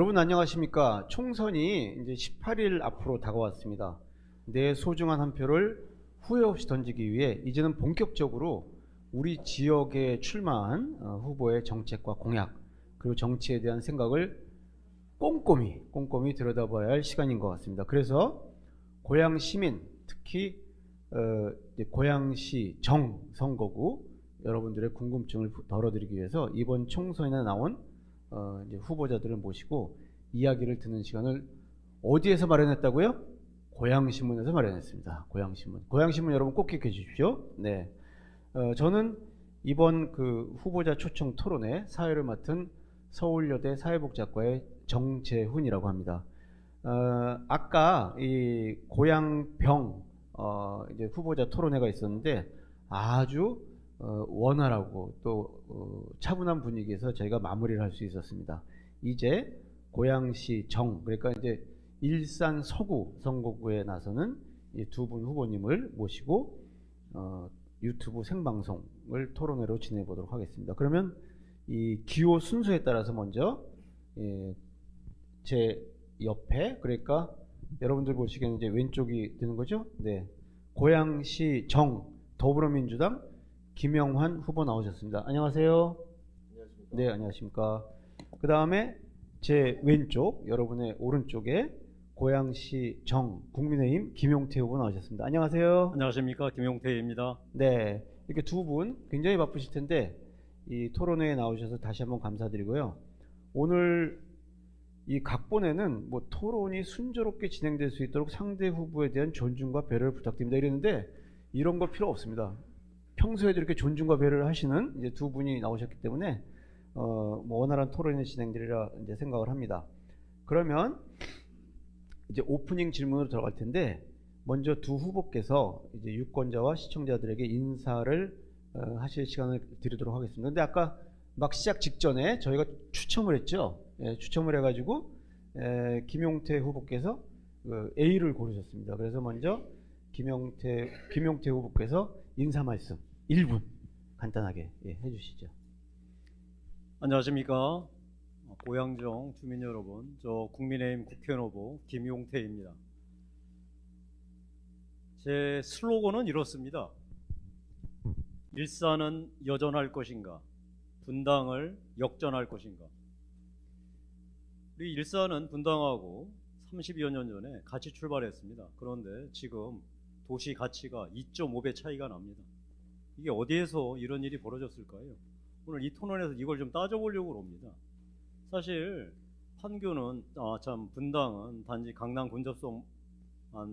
여러분 안녕하십니까? 총선이 이제 18일 앞으로 다가왔습니다. 내 소중한 한 표를 후회 없이 던지기 위해 이제는 본격적으로 우리 지역에 출마한 후보의 정책과 공약 그리고 정치에 대한 생각을 꼼꼼히 들여다봐야 할 시간인 것 같습니다. 그래서 고양 시민, 특히 이제 고양시 정 선거구 여러분들의 궁금증을 덜어드리기 위해서 이번 총선에 나온 이제 후보자들을 모시고 이야기를 듣는 시간을 어디에서 마련했다고요? 고양신문에서 마련했습니다. 고양신문 여러분 꼭 기억해 주십시오. 네, 저는 이번 그 후보자 초청 토론회 사회를 맡은 서울여대 사회복지학과의 정재훈이라고 합니다. 아까 이 고양병 이제 후보자 토론회가 있었는데 아주 원활하고 또 차분한 분위기에서 저희가 마무리를 할 수 있었습니다. 이제 고양시 정, 그러니까 이제 일산 서구 선거구에 나서는 두 분 후보님을 모시고 유튜브 생방송을 토론회로 진행해 보도록 하겠습니다. 그러면 이 기호 순서에 따라서 먼저 제 옆에, 그러니까 여러분들 보시기에는 이제 왼쪽이 되는 거죠. 네, 고양시 정 더불어민주당 김영환 후보 나오셨습니다. 안녕하세요. 안녕하십니까. 네, 안녕하십니까. 그 다음에 제 왼쪽, 여러분의 오른쪽에 고양시 정 국민의힘 김용태 후보 나오셨습니다. 안녕하세요. 안녕하십니까, 김용태입니다. 네, 이렇게 두 분 굉장히 바쁘실 텐데 이 토론회에 나오셔서 다시 한번 감사드리고요. 오늘 이 각본에는 뭐 토론이 순조롭게 진행될 수 있도록 상대 후보에 대한 존중과 배려를 부탁드립니다 이랬는데 이런 거 필요 없습니다. 평소에도 이렇게 존중과 배려를 하시는 이제 두 분이 나오셨기 때문에 뭐 원활한 토론이 진행되리라 이제 생각을 합니다. 그러면 이제 오프닝 질문으로 들어갈 텐데 먼저 두 후보께서 이제 유권자와 시청자들에게 인사를 하실 시간을 드리도록 하겠습니다. 근데 아까 막 시작 직전에 저희가 추첨을 했죠. 예, 추첨을 해가지고 김용태 후보께서 A를 고르셨습니다. 그래서 먼저 김용태 후보께서 인사 말씀 1분 간단하게 해주시죠. 안녕하십니까, 고양정 주민 여러분, 저 국민의힘 국회의원 후보 김용태입니다. 제 슬로건은 이렇습니다. 일산은 여전할 것인가, 분당을 역전할 것인가. 우리 일산은 분당하고 30여 년 전에 같이 출발했습니다. 그런데 지금 도시 가치가 2.5배 차이가 납니다. 이게 어디에서 이런 일이 벌어졌을까요? 오늘 이 토론에서 이걸 좀 따져보려고 합니다. 사실 판교는 분당은 단지 강남 근접성만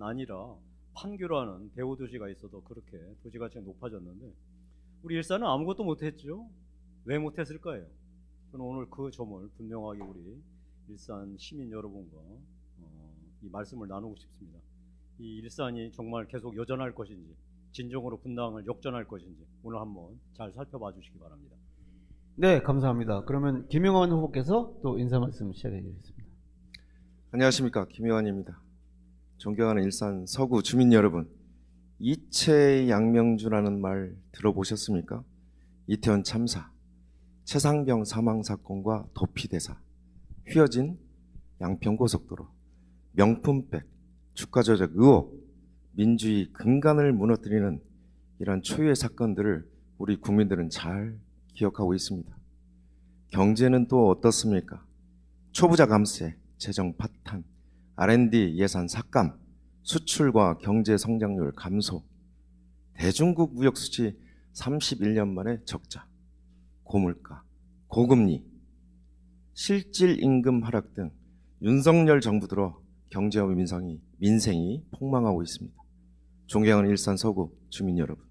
아니라 판교라는 배후 도시가 있어도 그렇게 도시 가치가 높아졌는데 우리 일산은 아무것도 못했죠. 왜 못했을까요? 저는 오늘 그 점을 분명하게 우리 일산 시민 여러분과 이 말씀을 나누고 싶습니다. 이 일산이 정말 계속 여전할 것인지 진정으로 분당을 역전할 것인지 오늘 한번 잘 살펴봐 주시기 바랍니다. 네, 감사합니다. 그러면 김영환 후보께서 또 인사 말씀 시작해 주겠습니다. 안녕하십니까, 김영환입니다. 존경하는 일산 서구 주민 여러분, 이채양명주라는 말 들어보셨습니까? 이태원 참사, 최상병 사망 사건과 도피대사, 휘어진 양평고속도로, 명품백, 주가 조작 의혹, 민주주의 근간을 무너뜨리는 이런 초유의 사건들을 우리 국민들은 잘 기억하고 있습니다. 경제는 또 어떻습니까? 초부자 감세, 재정 파탄, R&D 예산 삭감, 수출과 경제 성장률 감소, 대중국 무역 수지 31년 만에 적자, 고물가, 고금리, 실질 임금 하락 등 윤석열 정부 들어 경제와 민생이 폭망하고 있습니다. 존경하는 일산 서구 주민 여러분,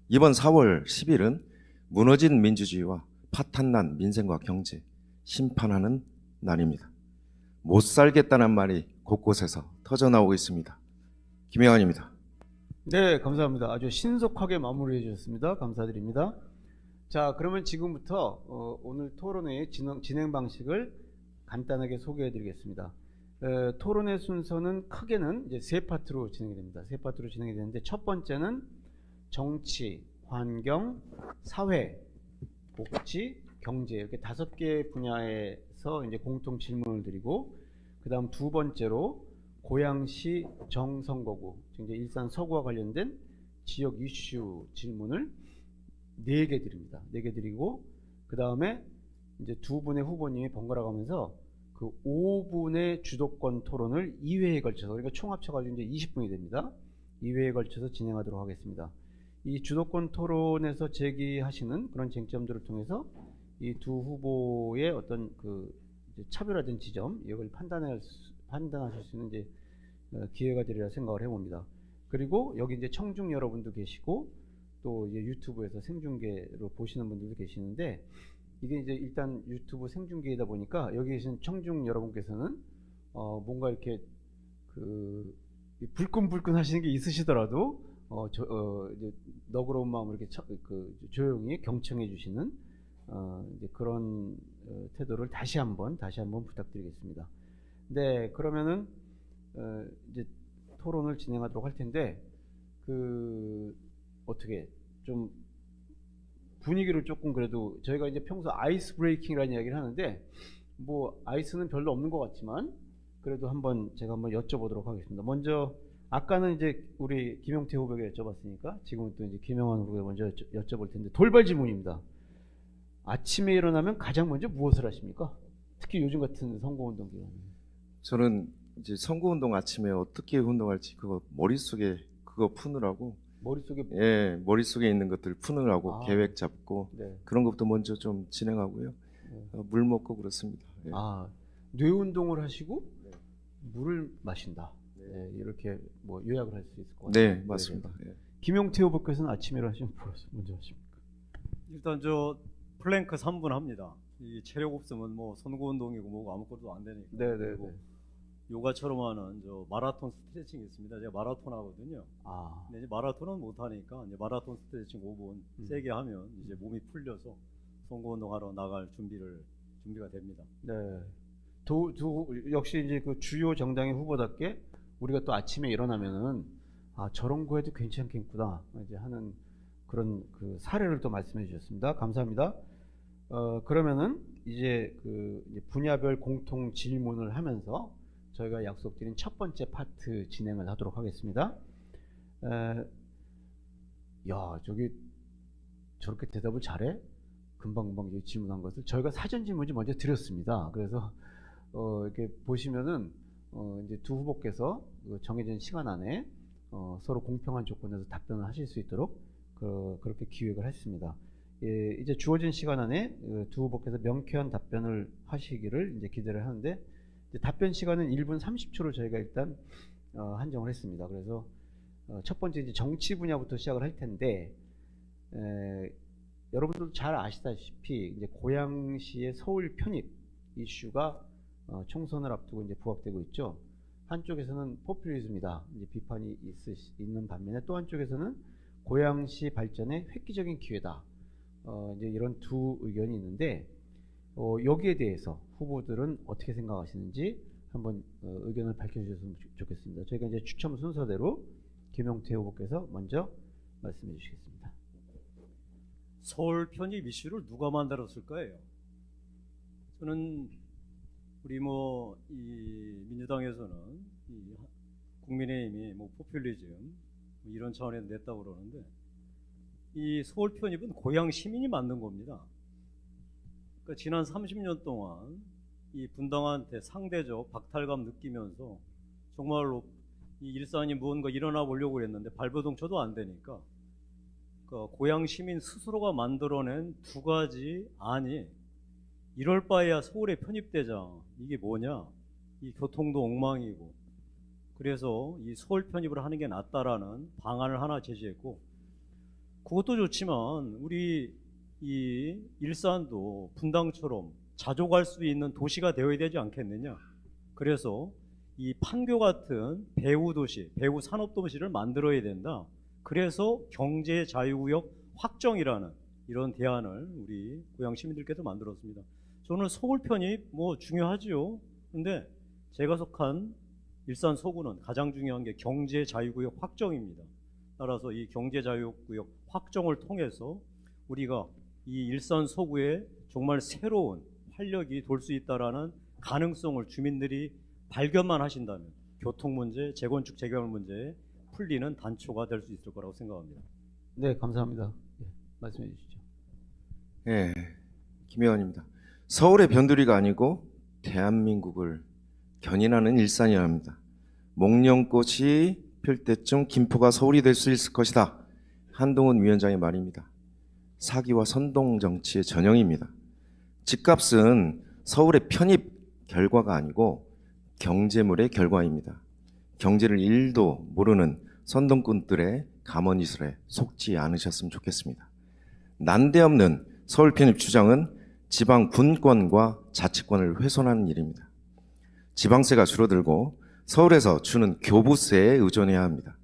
이번 4월 10일은 무너진 민주주의와 파탄난 민생과 경제 심판하는 날입니다. 못 살겠다는 말이 곳곳에서 터져나오고 있습니다. 김영환입니다. 네, 감사합니다. 아주 신속하게 마무리해 주셨습니다. 감사드립니다. 자, 그러면 지금부터 오늘 토론회의 진행 방식을 간단하게 소개해 드리겠습니다. 토론회 순서는 크게는 이제 세 파트로 진행이 됩니다. 세 파트로 진행이 되는데 첫 번째는 정치, 환경, 사회, 복지, 경제 이렇게 5개 분야에서 해서 이제 공통 질문을 드리고, 그다음 두 번째로 고양시 정선거구, 즉 이제 일산 서구와 관련된 지역 이슈 질문을 4개 드립니다. 4개 드리고, 그다음에 이제 두 분의 후보님이 번갈아 가면서 그 5분의 주도권 토론을 2회에 걸쳐서, 그러니까 총 합쳐가지고 이제 20분이 됩니다. 2회에 걸쳐서 진행하도록 하겠습니다. 이 주도권 토론에서 제기하시는 그런 쟁점들을 통해서 이 두 후보의 어떤 그 이제 차별화된 지점, 이걸 판단하실 수 있는 이제 기회가 되리라 생각을 해봅니다. 그리고 여기 이제 청중 여러분도 계시고, 또 이제 유튜브에서 생중계로 보시는 분들도 계시는데, 이게 이제 일단 유튜브 생중계이다 보니까 여기 계신 청중 여러분께서는 뭔가 이렇게 그 불끈불끈 하시는 게 있으시더라도 이제 너그러운 마음으로 이렇게 조용히 경청해 주시는 이제 그런 태도를 다시 한번 부탁드리겠습니다. 네, 그러면은 이제 토론을 진행하도록 할 텐데, 그 어떻게 좀 분위기를 조금, 그래도 저희가 이제 평소 아이스 브레이킹이라는 이야기를 하는데, 뭐 아이스는 별로 없는 것 같지만 그래도 제가 한번 여쭤보도록 하겠습니다. 먼저 아까는 이제 우리 김용태 후보에게 여쭤봤으니까 지금은 또 이제 김영환 후보에 먼저 여쭤볼 텐데, 돌발 질문입니다. 아침에 일어나면 가장 먼저 무엇을 하십니까? 특히 요즘 같은 선거운동 기간에. 저는 이제 선거운동 아침에 어떻게 운동할지 그거 머릿속에 그거 푸느라고, 머릿속에 머릿속에 있는 것들 푸느라고 계획 잡고 네. 그런 것부터 먼저 좀 진행하고요. 네. 물 먹고 그렇습니다. 예. 뇌 운동을 하시고 네. 물을 마신다. 네. 네, 이렇게 뭐 요약을 할 수 있을 것 같아요. 네, 맞습니다. 예. 김용태 후보께서는 아침에 일어나시면 무엇을 먼저 하십니까? 일단 저 플랭크 3분 합니다. 이 체력 없으면 뭐 선거운동이고 뭐고 아무것도 안 되니까. 네. 그리고 요가처럼 하는 저 마라톤 스트레칭이 있습니다. 제가 마라톤 하거든요. 근데 이제 마라톤은 못 하니까 이제 마라톤 스트레칭 5분 세게 하면 이제 몸이 풀려서 선거운동하러 나갈 준비가 됩니다. 네. 역시 이제 그 주요 정당의 후보답게 우리가 또 아침에 일어나면은 저런 거 해도 괜찮겠구나 이제 하는 그런 그 사례를 또 말씀해 주셨습니다. 감사합니다. 그러면은 이제 그 분야별 공통 질문을 하면서 저희가 약속드린 첫 번째 파트 진행을 하도록 하겠습니다. 야, 저렇게 대답을 잘해? 금방금방 질문한 것을 저희가 사전 질문지 먼저 드렸습니다. 그래서 이렇게 보시면은 이제 두 후보께서 정해진 시간 안에 서로 공평한 조건에서 답변을 하실 수 있도록 그렇게 기획을 했습니다. 예, 이제 주어진 시간 안에 두 후보께서 명쾌한 답변을 하시기를 이제 기대를 하는데, 이제 답변 시간은 1분 30초로 저희가 일단 한정을 했습니다. 그래서 첫 번째 이제 정치 분야부터 시작을 할 텐데, 여러분들도 잘 아시다시피 이제 고양시의 서울 편입 이슈가 총선을 앞두고 이제 부각되고 있죠. 한쪽에서는 포퓰리즘이다 이제 비판이 있는 반면에, 또 한쪽에서는 고양시 발전의 획기적인 기회다. 이제 이런 두 의견이 있는데, 여기에 대해서 후보들은 어떻게 생각하시는지 한번 의견을 밝혀주셨으면 좋겠습니다. 저희가 이제 추첨 순서대로 김용태 후보께서 먼저 말씀해 주시겠습니다. 서울 편입 이슈를 누가 만들었을까요? 저는 우리 이 민주당에서는 이 국민의힘이 포퓰리즘 이런 차원에서 냈다고 그러는데, 이 서울 편입은 고양 시민이 만든 겁니다. 그러니까 지난 30년 동안 이 분당한테 상대적 박탈감 느끼면서 정말로 이 일산이 무언가 일어나 보려고 했는데 발버둥쳐도 안 되니까, 그러니까 고양 시민 스스로가 만들어낸 두 가지 안이, 이럴 바에야 서울에 편입되자, 이게 뭐냐, 이 교통도 엉망이고, 그래서 이 서울 편입을 하는 게 낫다라는 방안을 하나 제시했고, 그것도 좋지만 우리 이 일산도 분당처럼 자주 갈 수 있는 도시가 되어야 되지 않겠느냐. 그래서 이 판교 같은 배후 도시, 배후 산업 도시를 만들어야 된다. 그래서 경제 자유구역 확정이라는 이런 대안을 우리 고양 시민들께서 만들었습니다. 저는 서울 편입 중요하죠. 근데 제가 속한 일산 서구는 가장 중요한 게 경제 자유구역 확정입니다. 따라서 이 경제 자유구역 확정을 통해서 우리가 이 일산 서구에 정말 새로운 활력이 돌 수 있다라는 가능성을 주민들이 발견만 하신다면 교통 문제, 재건축 재개발 문제에 풀리는 단초가 될 수 있을 거라고 생각합니다. 네, 감사합니다. 예, 말씀해 주시죠. 예, 김 의원입니다. 서울의 변두리가 아니고 대한민국을 견인하는 일산이어야 합니다. 목련꽃이 필 때쯤 김포가 서울이 될 수 있을 것이다. 한동훈 위원장의 말입니다. 사기와 선동 정치의 전형입니다. 집값은 서울의 편입 결과가 아니고 경제물의 결과입니다. 경제를 1도 모르는 선동꾼들의 가머니설에 속지 않으셨으면 좋겠습니다. 난데없는 서울 편입 주장은 지방 분권과 자치권을 훼손하는 일입니다. 지방세가 줄어들고 서울에서 주는 교부세에 의존해야 합니다.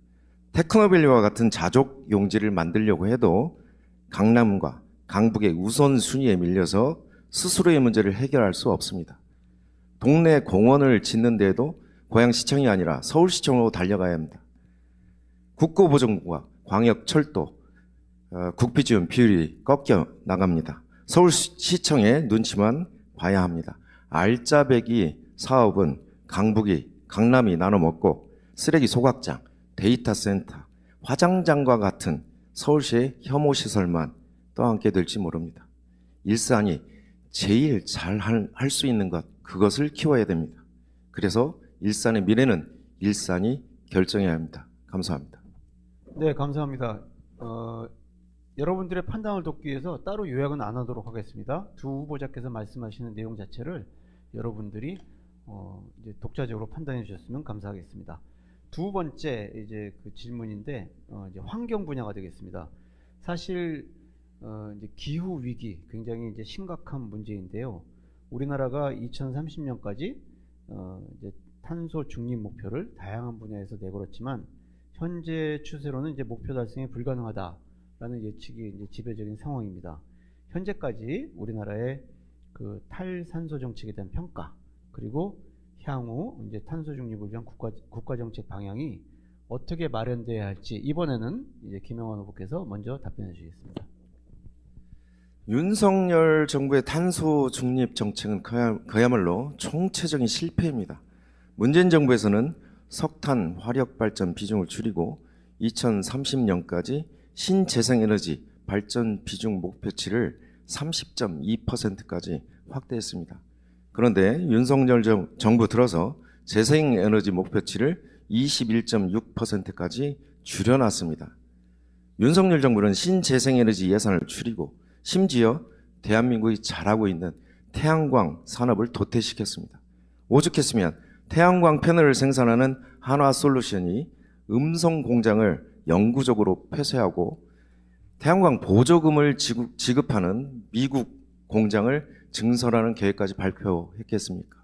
테크노밸리와 같은 자족 용지를 만들려고 해도 강남과 강북의 우선순위에 밀려서 스스로의 문제를 해결할 수 없습니다. 동네 공원을 짓는 데에도 고양시청이 아니라 서울시청으로 달려가야 합니다. 국고보정과 광역철도, 국비지원 비율이 꺾여 나갑니다. 서울시청의 눈치만 봐야 합니다. 알짜배기 사업은 강북이, 강남이 나눠먹고 쓰레기 소각장, 데이터 센터, 화장장과 같은 서울시의 혐오시설만 떠안게 될지 모릅니다. 일산이 제일 잘 할 수 있는 것, 그것을 키워야 됩니다. 그래서 일산의 미래는 일산이 결정해야 합니다. 감사합니다. 네, 감사합니다. 여러분들의 판단을 돕기 위해서 따로 요약은 안 하도록 하겠습니다. 두 후보자께서 말씀하시는 내용 자체를 여러분들이 이제 독자적으로 판단해 주셨으면 감사하겠습니다. 두 번째 이제 그 질문인데 이제 환경 분야가 되겠습니다. 사실 이제 기후 위기 굉장히 이제 심각한 문제인데요. 우리나라가 2030년까지 이제 탄소 중립 목표를 다양한 분야에서 내걸었지만 현재 추세로는 이제 목표 달성이 불가능하다라는 예측이 이제 지배적인 상황입니다. 현재까지 우리나라의 그 탈산소 정책에 대한 평가 그리고 향후 이제 탄소 중립을 위한 국가 정책 방향이 어떻게 마련돼야 할지 이번에는 이제 김영환 후보께서 먼저 답변해 주시겠습니다. 윤석열 정부의 탄소 중립 정책은 그야말로 총체적인 실패입니다. 문재인 정부에서는 석탄 화력 발전 비중을 줄이고 2030년까지 신재생에너지 발전 비중 목표치를 30.2%까지 확대했습니다. 그런데 윤석열 정부 들어서 재생에너지 목표치를 21.6%까지 줄여놨습니다. 윤석열 정부는 신재생에너지 예산을 줄이고 심지어 대한민국이 잘하고 있는 태양광 산업을 도태시켰습니다. 오죽했으면 태양광 패널을 생산하는 한화솔루션이 음성 공장을 영구적으로 폐쇄하고 태양광 보조금을 지급하는 미국 공장을 증설하는 계획까지 발표했겠습니까?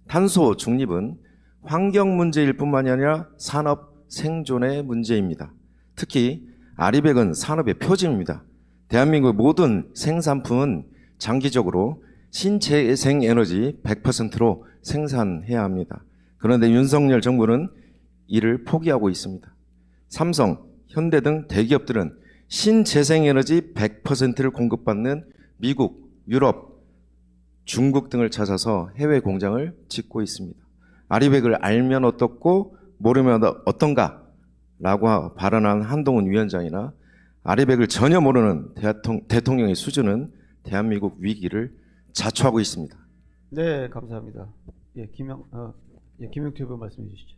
탄소 중립은 환경 문제일 뿐만이 아니라 산업 생존의 문제입니다. 특히 아리백은 산업의 표징입니다. 대한민국의 모든 생산품은 장기적으로 신재생에너지 100%로 생산해야 합니다. 그런데 윤석열 정부는 이를 포기하고 있습니다. 삼성, 현대 등 대기업들은 신재생에너지 100%를 공급받는 미국, 유럽, 중국 등을 찾아서 해외 공장을 짓고 있습니다. 아리백을 알면 어떻고 모르면 어떤가 라고 발언한 한동훈 위원장이나 아리백을 전혀 모르는 대통령의 수준은 대한민국 위기를 자초하고 있습니다. 네, 감사합니다. 예, 김영태 의원 말씀해 주시죠.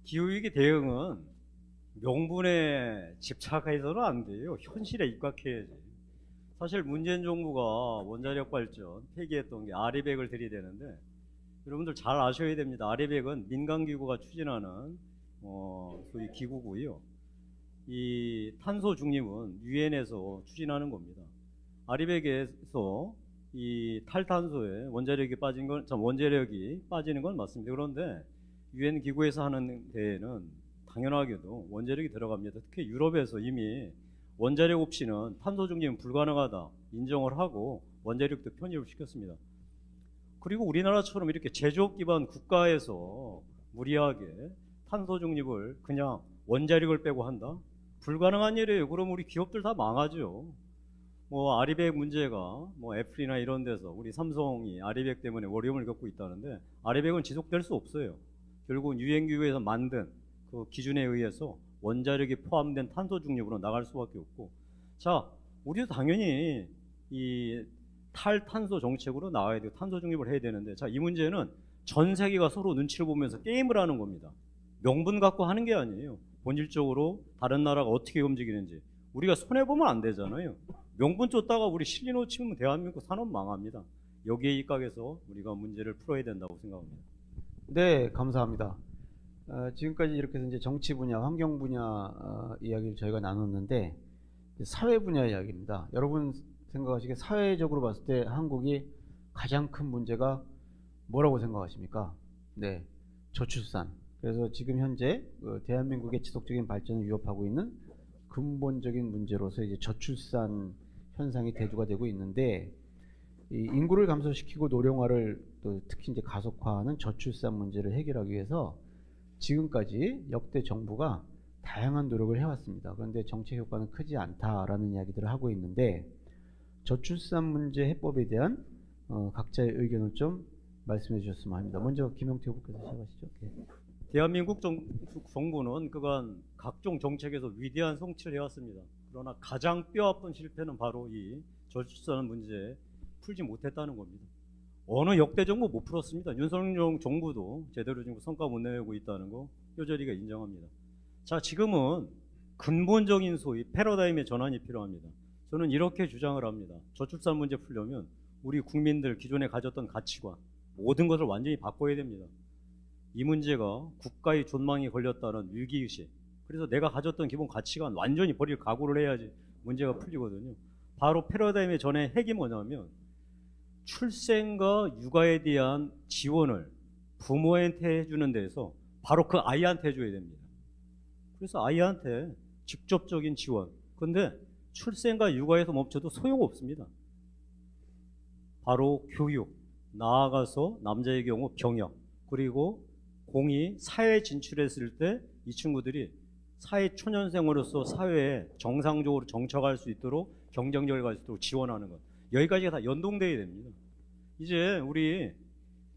기후위기 대응은 명분에 집착해서는 안 돼요. 현실에 입각해야지. 사실 문재인 정부가 원자력 발전 폐기했던 게 아리백을 들이대는데 여러분들 잘 아셔야 됩니다. 아리백은 민간기구가 추진하는 소위 기구고요. 이 탄소 중립은 유엔에서 추진하는 겁니다. 아리백에서 이 탈탄소에 원자력이 빠지는 건 맞습니다. 그런데 유엔 기구에서 하는 데에는 당연하게도 원자력이 들어갑니다. 특히 유럽에서 이미 원자력 없이는 탄소 중립은 불가능하다 인정을 하고 원자력도 편입을 시켰습니다. 그리고 우리나라처럼 이렇게 제조업 기반 국가에서 무리하게 탄소 중립을 그냥 원자력을 빼고 한다? 불가능한 일이에요. 그럼 우리 기업들 다 망하죠. 뭐 아리백 문제가 뭐 애플이나 이런 데서 우리 삼성이 아리백 때문에 어려움을 겪고 있다는데 아리백은 지속될 수 없어요. 결국 유엔기구에서 만든 그 기준에 의해서 원자력이 포함된 탄소 중립으로 나갈 수밖에 없고, 자, 우리도 당연히 이 탈탄소 정책으로 나와야 되고 탄소 중립을 해야 되는데, 자, 이 문제는 전 세계가 서로 눈치를 보면서 게임을 하는 겁니다. 명분 갖고 하는 게 아니에요. 본질적으로 다른 나라가 어떻게 움직이는지 우리가 손해보면 안 되잖아요. 명분 쫓다가 우리 실리 놓치면 대한민국 산업 망합니다. 여기에 입각해서 우리가 문제를 풀어야 된다고 생각합니다. 네, 감사합니다. 지금까지 이렇게 해서 이제 정치 분야, 환경 분야 이야기를 저희가 나눴는데, 이제 사회 분야 이야기입니다. 여러분 생각하시기에 사회적으로 봤을 때 한국이 가장 큰 문제가 뭐라고 생각하십니까? 네, 저출산. 그래서 지금 현재 대한민국의 지속적인 발전을 위협하고 있는 근본적인 문제로서 이제 저출산 현상이 대두가 되고 있는데, 이 인구를 감소시키고 노령화를 또 특히 이제 가속화하는 저출산 문제를 해결하기 위해서 지금까지 역대 정부가 다양한 노력을 해왔습니다. 그런데 정책 효과는 크지 않다라는 이야기들을 하고 있는데, 저출산 문제 해법에 대한 각자의 의견을 좀 말씀해 주셨으면 합니다. 먼저 김영태 후보께서 시작하시죠. 네. 대한민국 정부는 그간 각종 정책에서 위대한 성취를 해왔습니다. 그러나 가장 뼈아픈 실패는 바로 이 저출산 문제 풀지 못했다는 겁니다. 어느 역대 정부 못 풀었습니다. 윤석열 정부도 제대로 지금 성과 못 내고 있다는 거 뼈저리가 인정합니다. 자, 지금은 근본적인 소위 패러다임의 전환이 필요합니다. 저는 이렇게 주장을 합니다. 저출산 문제 풀려면 우리 국민들 기존에 가졌던 가치관 모든 것을 완전히 바꿔야 됩니다. 이 문제가 국가의 존망이 걸렸다는 위기의식, 그래서 내가 가졌던 기본 가치관 완전히 버릴 각오를 해야지 문제가 풀리거든요. 바로 패러다임의 전의 핵이 뭐냐면 출생과 육아에 대한 지원을 부모한테 해주는 데에서 바로 그 아이한테 해줘야 됩니다. 그래서 아이한테 직접적인 지원. 근데 출생과 육아에서 멈춰도 소용없습니다. 바로 교육, 나아가서 남자의 경우 병역, 그리고 공이 사회에 진출했을 때 이 친구들이 사회 초년생으로서 사회에 정상적으로 정착할 수 있도록 경쟁력을 가질 수 있도록 지원하는 것. 여기까지가 다 연동돼야 됩니다. 이제 우리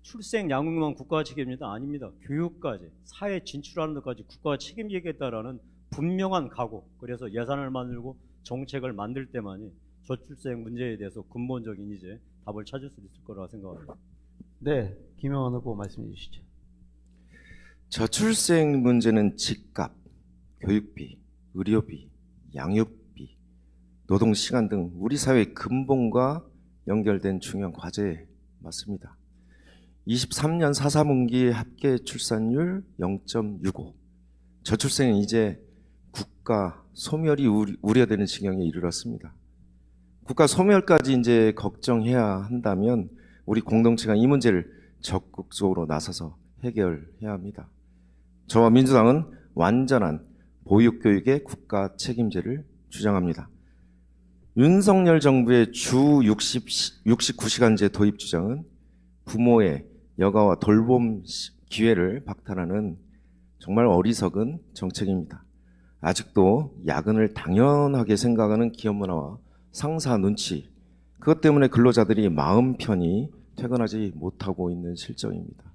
출생 양육만 국가가 책임입니다. 아닙니다. 교육까지, 사회에 진출하는 것까지 국가가 책임지겠다라는 분명한 각오. 그래서 예산을 만들고 정책을 만들 때만이 저출생 문제에 대해서 근본적인 이제 답을 찾을 수 있을 거라고 생각합니다. 네, 김영환 후보 말씀해 주시죠. 저출생 문제는 집값, 교육비, 의료비, 양육비, 노동시간 등 우리 사회의 근본과 연결된 중요한 과제 맞습니다. 23년 4·4분기 합계 출산율 0.65. 저출생은 이제 국가 소멸이 우려되는 지경에 이르렀습니다. 국가 소멸까지 이제 걱정해야 한다면 우리 공동체가 이 문제를 적극적으로 나서서 해결해야 합니다. 저와 민주당은 완전한 보육교육의 국가 책임제를 주장합니다. 윤석열 정부의 주 69시간제 도입 주장은 부모의 여가와 돌봄 기회를 박탈하는 정말 어리석은 정책입니다. 아직도 야근을 당연하게 생각하는 기업 문화와 상사 눈치, 그것 때문에 근로자들이 마음 편히 퇴근하지 못하고 있는 실정입니다.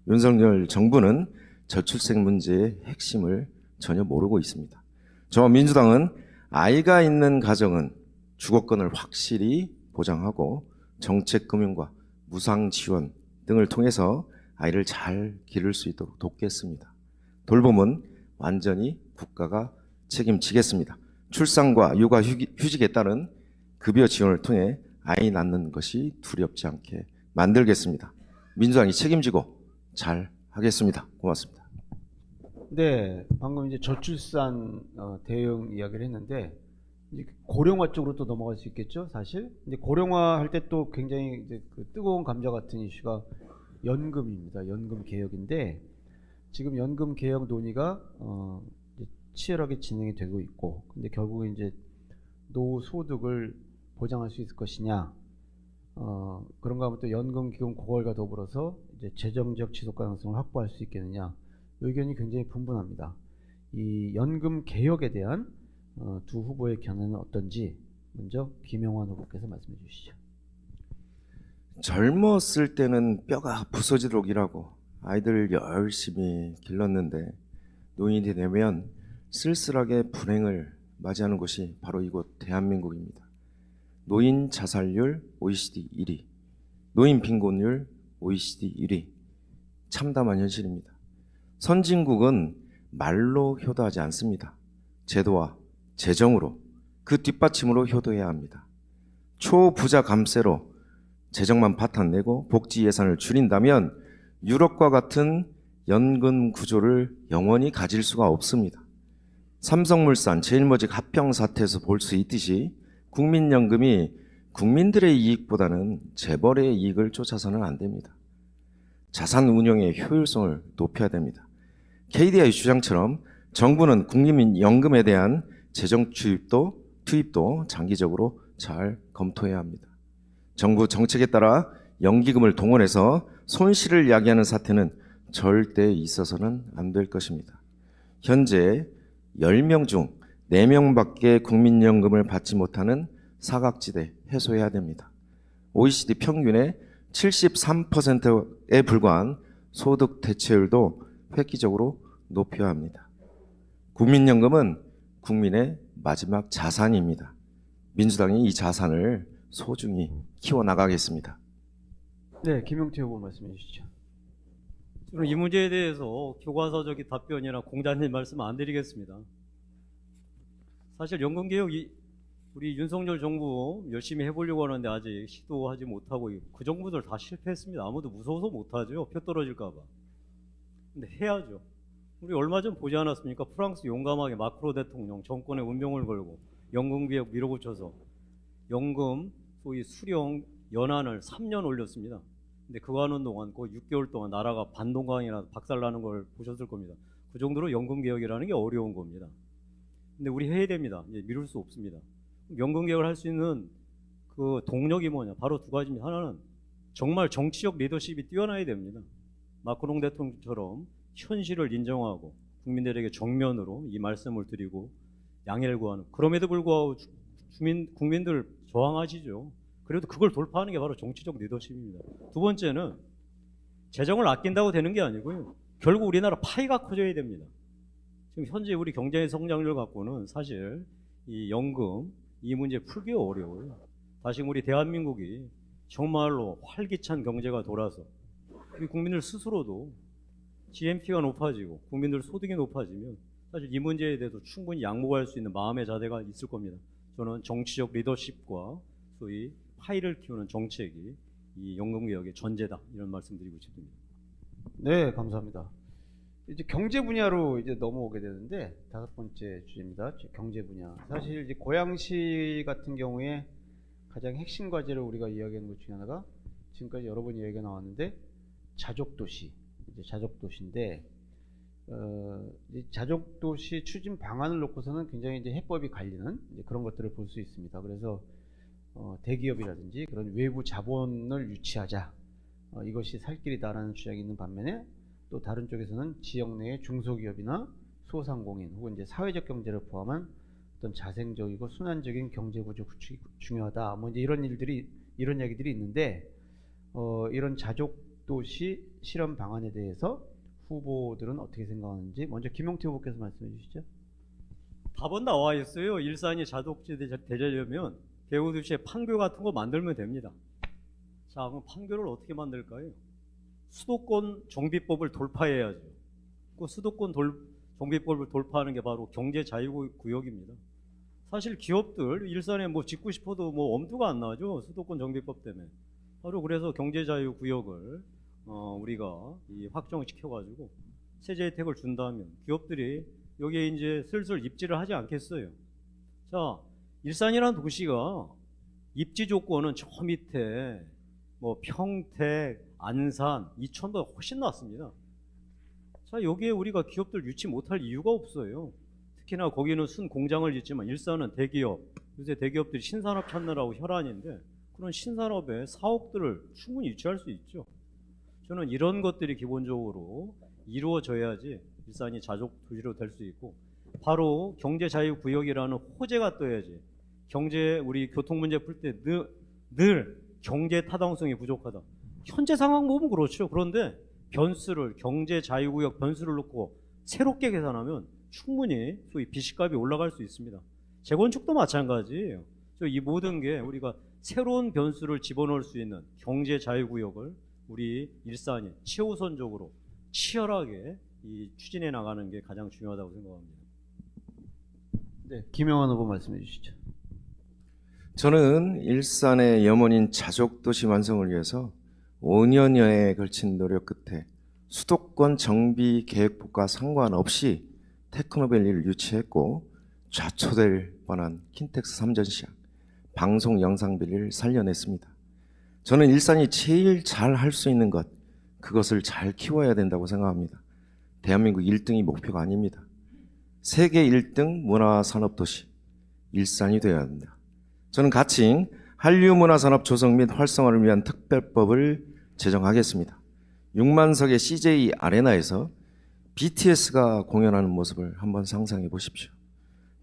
윤석열 정부는 저출생 문제의 핵심을 전혀 모르고 있습니다. 저와 민주당은 아이가 있는 가정은 주거권을 확실히 보장하고 정책 금융과 무상 지원 등을 통해서 아이를 잘 기를 수 있도록 돕겠습니다. 돌봄은 완전히 국가가 책임지겠습니다. 출산과 육아 휴직에 따른 급여 지원을 통해 아이 낳는 것이 두렵지 않게 만들겠습니다. 민주당이 책임지고 잘 하겠습니다. 고맙습니다. 네, 방금 이제 저출산 대응 이야기를 했는데, 이제 고령화 쪽으로 또 넘어갈 수 있겠죠, 사실. 근데 고령화 할 때 또 굉장히 이제 그 뜨거운 감자 같은 이슈가 연금입니다. 연금 개혁인데, 지금 연금 개혁 논의가 이제 치열하게 진행이 되고 있고, 근데 결국에 이제 노후 소득을 보장할 수 있을 것이냐, 그런가 하면 또 연금 기금 고갈과 더불어서 이제 재정적 지속 가능성을 확보할 수 있겠느냐, 의견이 굉장히 분분합니다. 이 연금 개혁에 대한 두 후보의 견해는 어떤지 먼저 김영환 후보께서 말씀해 주시죠. 젊었을 때는 뼈가 부서지도록 일하고 아이들 열심히 길렀는데 노인이 되면 쓸쓸하게 불행을 맞이하는 곳이 바로 이곳 대한민국입니다. 노인 자살률 OECD 1위, 노인 빈곤율 OECD 1위. 참담한 현실입니다. 선진국은 말로 효도하지 않습니다. 제도와 재정으로, 그 뒷받침으로 효도해야 합니다. 초부자 감세로 재정만 파탄내고 복지 예산을 줄인다면 유럽과 같은 연금 구조를 영원히 가질 수가 없습니다. 삼성물산, 제일모직 합병 사태에서 볼 수 있듯이 국민연금이 국민들의 이익보다는 재벌의 이익을 쫓아서는 안 됩니다. 자산 운용의 효율성을 높여야 됩니다. KDI 주장처럼 정부는 국민연금에 대한 재정 투입도 장기적으로 잘 검토해야 합니다. 정부 정책에 따라 연기금을 동원해서 손실을 야기하는 사태는 절대 있어서는 안 될 것입니다. 현재 10명 중 4명밖에 국민연금을 받지 못하는 사각지대 해소해야 됩니다. OECD 평균의 73%에 불과한 소득 대체율도 획기적으로 높여야 합니다. 국민연금은 국민의 마지막 자산입니다. 민주당이 이 자산을 소중히 키워나가겠습니다. 네, 김용태 후보 말씀해 주시죠. 저는 이 문제에 대해서 교과서적인 답변이나 공자님 말씀 안 드리겠습니다. 사실 연금개혁 우리 윤석열 정부 열심히 해보려고 하는데 아직 시도하지 못하고 그 정부들 다 실패했습니다. 아무도 무서워서 못하죠. 표 떨어질까 봐. 근데 해야죠. 우리 얼마 전 보지 않았습니까? 프랑스 용감하게 마크로 대통령 정권의 운명을 걸고 연금개혁 밀어붙여서 연금 소위 수령 연한을 3년 올렸습니다. 근데 그거 하는 동안 거의 6개월 동안 나라가 반동강이나 박살나는 걸 보셨을 겁니다. 그 정도로 연금개혁이라는 게 어려운 겁니다. 근데 우리 해야 됩니다. 이제 미룰 수 없습니다. 연금개혁을 할 수 있는 그 동력이 뭐냐? 바로 두 가지입니다. 하나는 정말 정치적 리더십이 뛰어나야 됩니다. 마크롱 대통령처럼 현실을 인정하고 국민들에게 정면으로 이 말씀을 드리고 양해를 구하는. 그럼에도 불구하고 국민들 저항하시죠. 그래도 그걸 돌파하는 게 바로 정치적 리더십입니다. 두 번째는 재정을 아낀다고 되는 게 아니고요. 결국 우리나라 파이가 커져야 됩니다. 지금 현재 우리 경제의 성장률 갖고는 사실 이 연금 이 문제 풀기 어려워요. 다시 우리 대한민국이 정말로 활기찬 경제가 돌아서 우리 국민들 스스로도 GNP가 높아지고 국민들 소득이 높아지면 사실 이 문제에 대해서 충분히 양보할 수 있는 마음의 자세가 있을 겁니다. 저는 정치적 리더십과 소위 파이를 키우는 정책이 이 연금개혁의 전제다 이런 말씀드리고 싶습니다. 네, 감사합니다. 이제 경제 분야로 이제 넘어오게 되는데 5번째 주제입니다. 경제 분야. 사실 이제 고양시 같은 경우에 가장 핵심 과제를 우리가 이야기하는 것 중에 하나가 지금까지 여러 번 이야기가 나왔는데 자족도시. 이제 자족도시인데 이 자족도시 추진 방안을 놓고서는 굉장히 이제 해법이 갈리는 이제 그런 것들을 볼 수 있습니다. 그래서 대기업이라든지 그런 외부 자본을 유치하자. 이것이 살 길이다라는 주장이 있는 반면에 또 다른 쪽에서는 지역 내의 중소기업이나 소상공인 혹은 이제 사회적 경제를 포함한 어떤 자생적이고 순환적인 경제 구조 구축이 중요하다. 뭐 이제 이런 얘기들이 있는데 이런 자족도시 실현 방안에 대해서 후보들은 어떻게 생각하는지 먼저 김용태 후보께서 말씀해 주시죠. 답은 나와 있어요. 일산이 자독지 되려면 대우도시에 판교 같은 거 만들면 됩니다. 자, 그럼 판교를 어떻게 만들까요? 수도권 정비법을 돌파해야죠. 그 수도권 정비법을 돌파하는 게 바로 경제자유구역입니다. 사실 기업들 일산에 뭐 짓고 싶어도 뭐 엄두가 안 나죠. 수도권 정비법 때문에. 바로 그래서 경제자유구역을 우리가 확정시켜가지고 세제 혜택을 준다면 기업들이 여기에 이제 슬슬 입지를 하지 않겠어요. 자, 일산이라는 도시가 입지 조건은 저 밑에 뭐 평택, 안산, 이천보다 훨씬 낫습니다. 자, 여기에 우리가 기업들 유치 못할 이유가 없어요. 특히나 거기는 순 공장을 짓지만 일산은 대기업, 요새 대기업들이 신산업 찾느라고 혈안인데 그런 신산업의 사업들을 충분히 유치할 수 있죠. 저는 이런 것들이 기본적으로 이루어져야지 일산이 자족 도시로 될 수 있고 바로 경제자유구역이라는 호재가 떠야지 우리 교통 문제 풀 때 늘 경제 타당성이 부족하다. 현재 상황 보면 그렇죠. 그런데 경제 자유구역 변수를 놓고 새롭게 계산하면 충분히 소위 비식값이 올라갈 수 있습니다. 재건축도 마찬가지예요. 이 모든 게 우리가 새로운 변수를 집어넣을 수 있는 경제 자유구역을 우리 일산이 최우선적으로 치열하게 추진해 나가는 게 가장 중요하다고 생각합니다. 네, 김영환 후보 말씀해 주시죠. 저는 일산의 염원인 자족도시 완성을 위해서 5년여에 걸친 노력 끝에 수도권 정비 계획법과 상관없이 테크노밸리를 유치했고 좌초될 뻔한 킨텍스 3전 시장, 방송 영상밸리를 살려냈습니다. 저는 일산이 제일 잘 할 수 있는 것, 그것을 잘 키워야 된다고 생각합니다. 대한민국 1등이 목표가 아닙니다. 세계 1등 문화산업도시 일산이 되어야 합니다. 저는 가칭 한류문화산업 조성 및 활성화를 위한 특별법을 제정하겠습니다. 6만석의 CJ 아레나에서 BTS가 공연하는 모습을 한번 상상해 보십시오.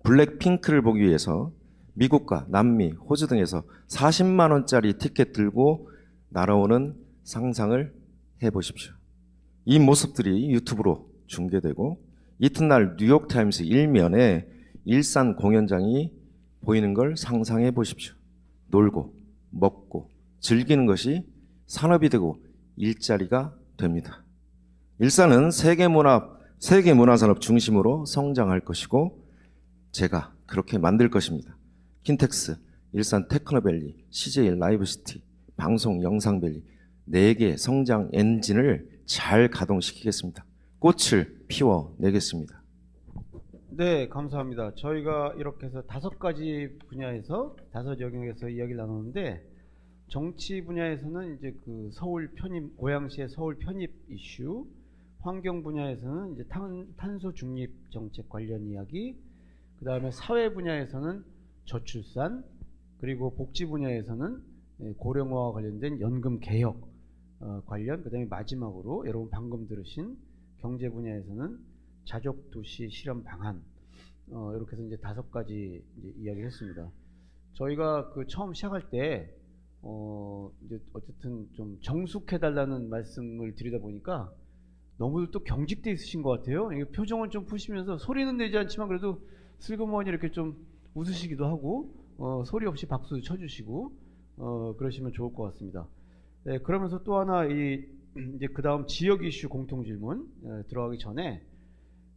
블랙핑크를 보기 위해서 미국과 남미, 호주 등에서 40만 원짜리 티켓 들고 날아오는 상상을 해보십시오. 이 모습들이 유튜브로 중계되고 이튿날 뉴욕타임스 일면에 일산 공연장이 보이는 걸 상상해 보십시오. 놀고 먹고 즐기는 것이 산업이 되고 일자리가 됩니다. 일산은 세계 문화산업 중심으로 성장할 것이고 제가 그렇게 만들 것입니다. 킨텍스, 일산 테크노밸리, CJ 라이브시티, 방송 영상밸리 4개 성장 엔진을 잘 가동시키겠습니다. 꽃을 피워내겠습니다. 네, 감사합니다. 저희가 이렇게 해서 5가지 분야에서 5 영역에서 이야기를 나누는데 정치 분야에서는 이제 그 서울 편입, 고양시의 서울 편입 이슈, 환경 분야에서는 이제 탄소 중립 정책 관련 이야기, 그 다음에 사회 분야에서는 저출산, 그리고 복지 분야에서는 고령화와 관련된 연금 개혁 관련, 그 다음에 마지막으로 여러분 방금 들으신 경제 분야에서는 자족도시 실현 방안, 이렇게 해서 이제 5가지 이제 이야기를 했습니다. 저희가 그 처음 시작할 때 이제 어쨌든 좀 정숙해달라는 말씀을 드리다 보니까 너무들 또 경직돼 있으신 것 같아요. 이게 표정을 좀 푸시면서 소리는 내지 않지만 그래도 슬그머니 이렇게 좀 웃으시기도 하고 소리 없이 박수 쳐주시고 그러시면 좋을 것 같습니다. 네, 그러면서 또 하나 이제 그 다음 지역 이슈 공통 질문 들어가기 전에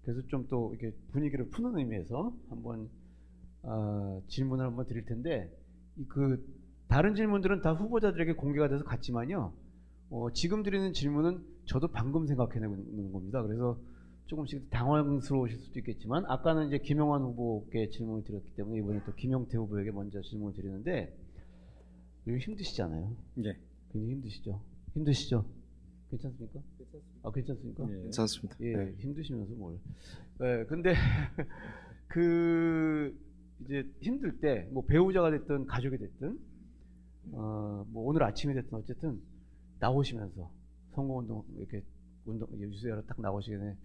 그래서 좀 또 이렇게 분위기를 푸는 의미에서 한번 질문을 한번 드릴 텐데 그 다른 질문들은 다 후보자들에게 공개가 돼서 갔지만요. 지금 드리는 질문은 저도 방금 생각해내는 겁니다. 그래서 조금씩 당황스러우실 수도 있겠지만 아까는 이제 김영환 후보께 질문을 드렸기 때문에 이번에 또 김용태 후보에게 먼저 질문을 드리는데 이거 힘드시잖아요. 네. 굉장히 힘드시죠? 힘드시죠? 괜찮습니까? 아, 괜찮습니까? 네. 괜찮습니다. 예, 네. 힘드시면서 뭘. 네, 근데 그 이제 힘들 때 뭐 배우자가 됐든 가족이 됐든 뭐 오늘 아침이 됐든 어쨌든 나오시면서 선거운동 이렇게 뉴스에 딱 나오시기 전에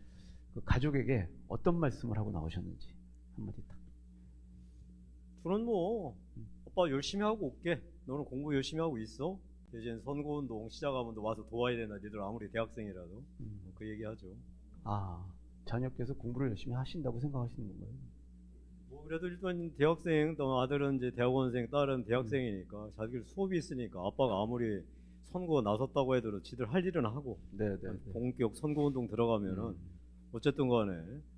그 가족에게 어떤 말씀을 하고 나오셨는지 한마디 딱. 저는 뭐 아빠 열심히 하고 올게. 너는 공부 열심히 하고 있어. 대신 선거운동 시작하면 너 와서 도와야 된다. 니들 아무리 대학생이라도 그 얘기하죠. 아, 자녀께서 공부를 열심히 하신다고 생각하시는 건가요? 뭐 그래도 일단 대학생, 또 아들은 이제 대학원생, 딸은 대학생이니까 자기들 수업이 있으니까 아빠가 아무리 선거 나섰다고 해도 지들 할 일은 하고 네. 본격 선거운동 들어가면은 어쨌든 간에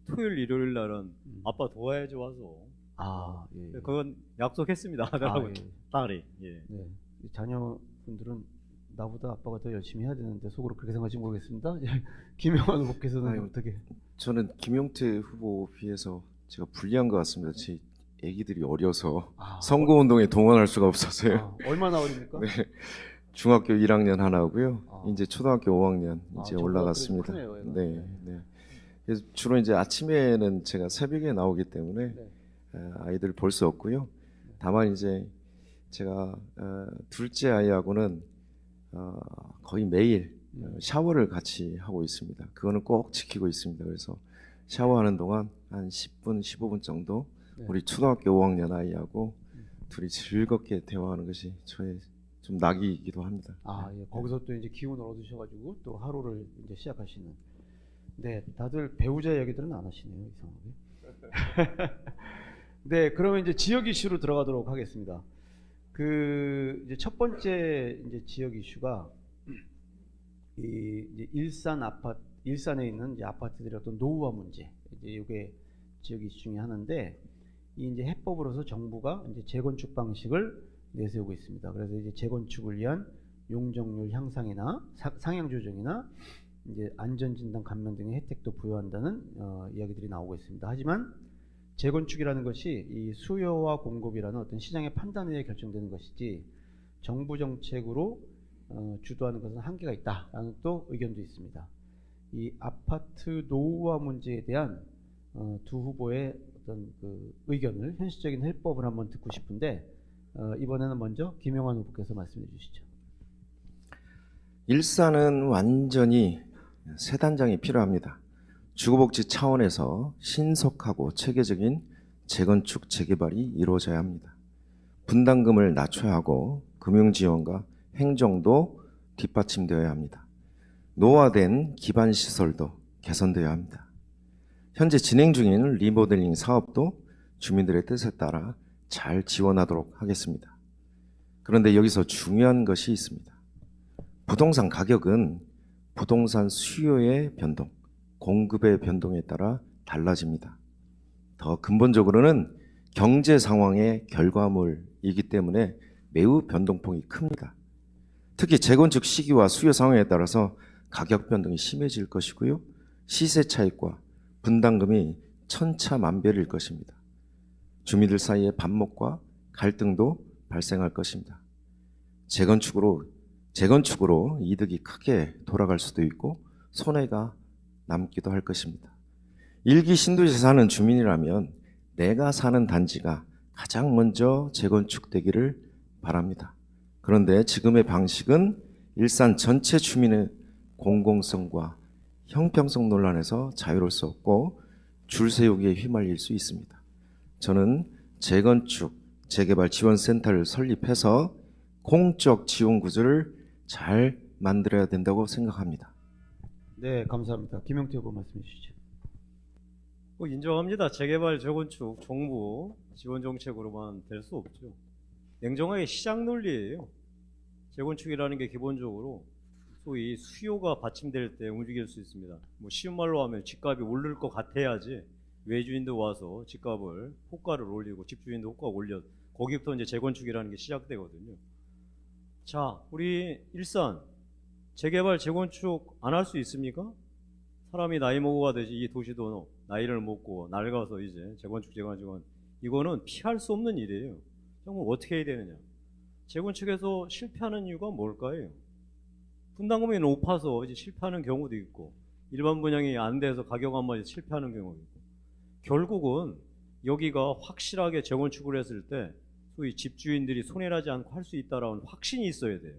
토요일 일요일 날은 아빠 도와야지 와서. 아, 예. 그건 약속했습니다. 아들하고 예. 딸이. 예. 네. 자녀분들은 나보다 아빠가 더 열심히 해야 되는데 속으로 그렇게 생각하실지 모르겠습니다. 김영환 후보께서는 아유, 어떻게? 저는 김용태 후보 비해서 제가 불리한 것 같습니다. 제 아기들이 어려서 선거운동에 동원할 수가 없어서요. 얼마나 어립니까? 네. 중학교 1학년 하나고요. 아. 이제 초등학교 5학년 이제 초등학교 올라갔습니다. 크네요, 얘가. 네. 그래서 주로 이제 아침에는 제가 새벽에 나오기 때문에 네. 아이들 볼 수 없고요. 다만 이제 제가 둘째 아이하고는 거의 매일 샤워를 같이 하고 있습니다. 그거는 꼭 지키고 있습니다. 그래서 샤워하는 동안 한 10분, 15분 정도 네. 우리 초등학교 5학년 아이하고 둘이 즐겁게 대화하는 것이 저의 좀 낙이기도 합니다. 예. 거기서 또 이제 기운을 얻으셔가지고 또 하루를 이제 시작하시는. 네, 다들 배우자 얘기들은 안 하시네요, 이상하게. 네, 그러면 이제 지역 이슈로 들어가도록 하겠습니다. 이제 첫 번째 이제 지역 이슈가 이제 일산에 있는 이제 아파트들의 어떤 노후화 문제. 이제 이게 지역 이슈 중에 하나인데, 이 이제 해법으로서 정부가 이제 재건축 방식을 내세우고 있습니다. 그래서 이제 재건축을 위한 용적률 향상이나 상향 조정이나 이제 안전진단 감면 등의 혜택도 부여한다는 이야기들이 나오고 있습니다. 하지만 재건축이라는 것이 이 수요와 공급이라는 어떤 시장의 판단에 의해 결정되는 것이지 정부 정책으로 주도하는 것은 한계가 있다라는 또 의견도 있습니다. 이 아파트 노후화 문제에 대한 두 후보의 어떤 그 의견을, 현실적인 해법을 한번 듣고 싶은데, 이번에는 먼저 김영환 후보께서 말씀해 주시죠. 일산은 완전히 새 단장이 필요합니다. 주거복지 차원에서 신속하고 체계적인 재건축 재개발이 이루어져야 합니다. 분담금을 낮춰야 하고 금융지원과 행정도 뒷받침되어야 합니다. 노화된 기반시설도 개선되어야 합니다. 현재 진행 중인 리모델링 사업도 주민들의 뜻에 따라 잘 지원하도록 하겠습니다. 그런데 여기서 중요한 것이 있습니다. 부동산 가격은 부동산 수요의 변동, 공급의 변동에 따라 달라집니다. 더 근본적으로는 경제 상황의 결과물이기 때문에 매우 변동폭이 큽니다. 특히 재건축 시기와 수요 상황에 따라서 가격 변동이 심해질 것이고요. 시세 차익과 분담금이 천차만별일 것입니다. 주민들 사이의 반목과 갈등도 발생할 것입니다. 재건축으로 이득이 크게 돌아갈 수도 있고 손해가 남기도 할 것입니다. 일기 신도시에 사는 주민이라면 내가 사는 단지가 가장 먼저 재건축되기를 바랍니다. 그런데 지금의 방식은 일산 전체 주민의 공공성과 형평성 논란에서 자유로울 수 없고 줄 세우기에 휘말릴 수 있습니다. 저는 재건축, 재개발 지원센터를 설립해서 공적 지원 구조를 잘 만들어야 된다고 생각합니다. 네, 감사합니다. 김영태 후보 말씀해 주시죠. 인정합니다. 재개발, 재건축, 정부 지원 정책으로만 될 수 없죠. 냉정하게 시장 논리예요. 재건축이라는 게 기본적으로 소위 수요가 받침될 때 움직일 수 있습니다. 뭐 쉬운 말로 하면 집값이 오를 것 같아야지 외주인도 와서 집값을 호가를 올리고 집주인도 호가 올려, 거기부터 이제 재건축이라는 게 시작되거든요. 자, 우리 일산 재개발 재건축 안 할 수 있습니까? 사람이 나이 먹어가듯이 이 도시도 나이를 먹고 낡아서 이제 재건축은 이거는 피할 수 없는 일이에요. 그럼 어떻게 해야 되느냐? 재건축에서 실패하는 이유가 뭘까요? 분담금이 높아서 이제 실패하는 경우도 있고, 일반 분양이 안 돼서 가격 안 맞아서 실패하는 경우도 있고, 결국은 여기가 확실하게 재건축을 했을 때 소위 집주인들이 손해나지 않고 할 수 있다라는 확신이 있어야 돼요.